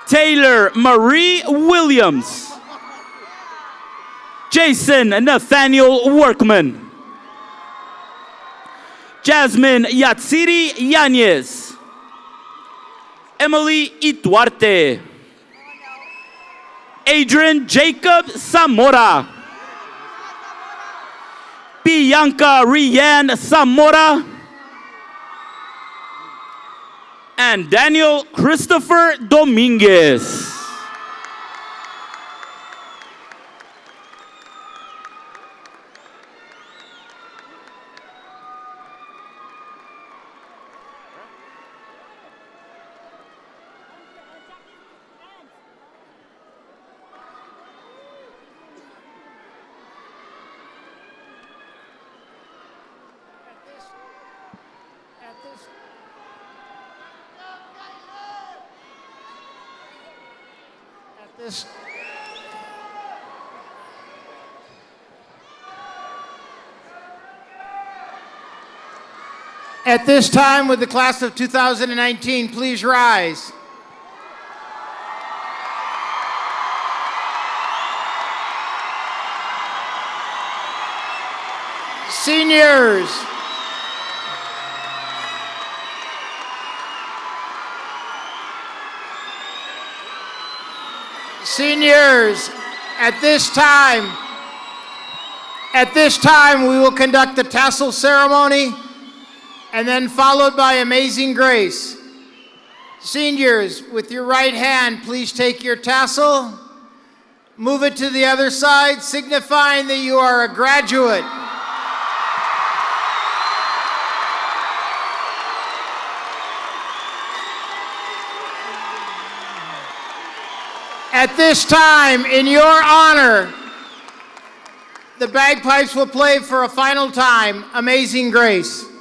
Taylor Marie Williams. Jason Nathaniel Workman. Jasmine Yatsiri Yanez. Emily Ituarte. Adrian Jacob Zamora. Bianca Rianne Zamora. And Daniel Christopher Dominguez. At this time, with the class of 2019, please rise. Seniors. Seniors, at this time we will conduct the Tassel ceremony and then followed by Amazing Grace. Seniors, with your right hand, please take your tassel, move it to the other side, signifying that you are a graduate. At this time, in your honor, the bagpipes will play for a final time, Amazing Grace.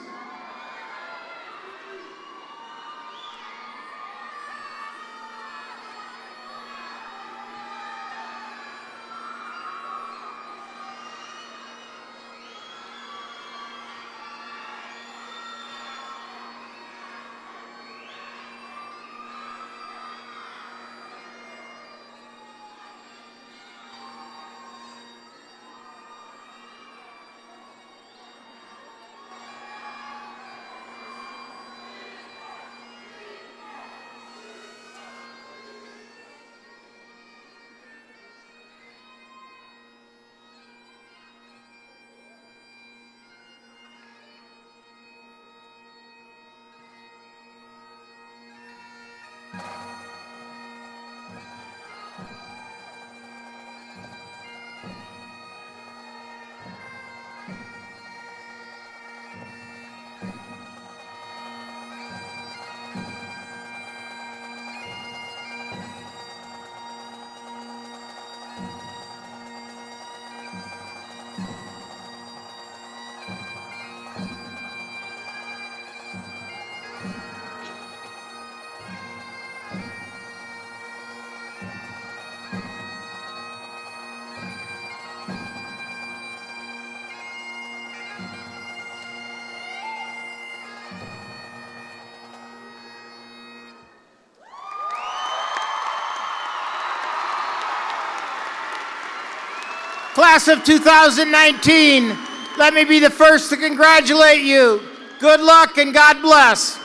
Class of 2019, let me be the first to congratulate you. Good luck and God bless.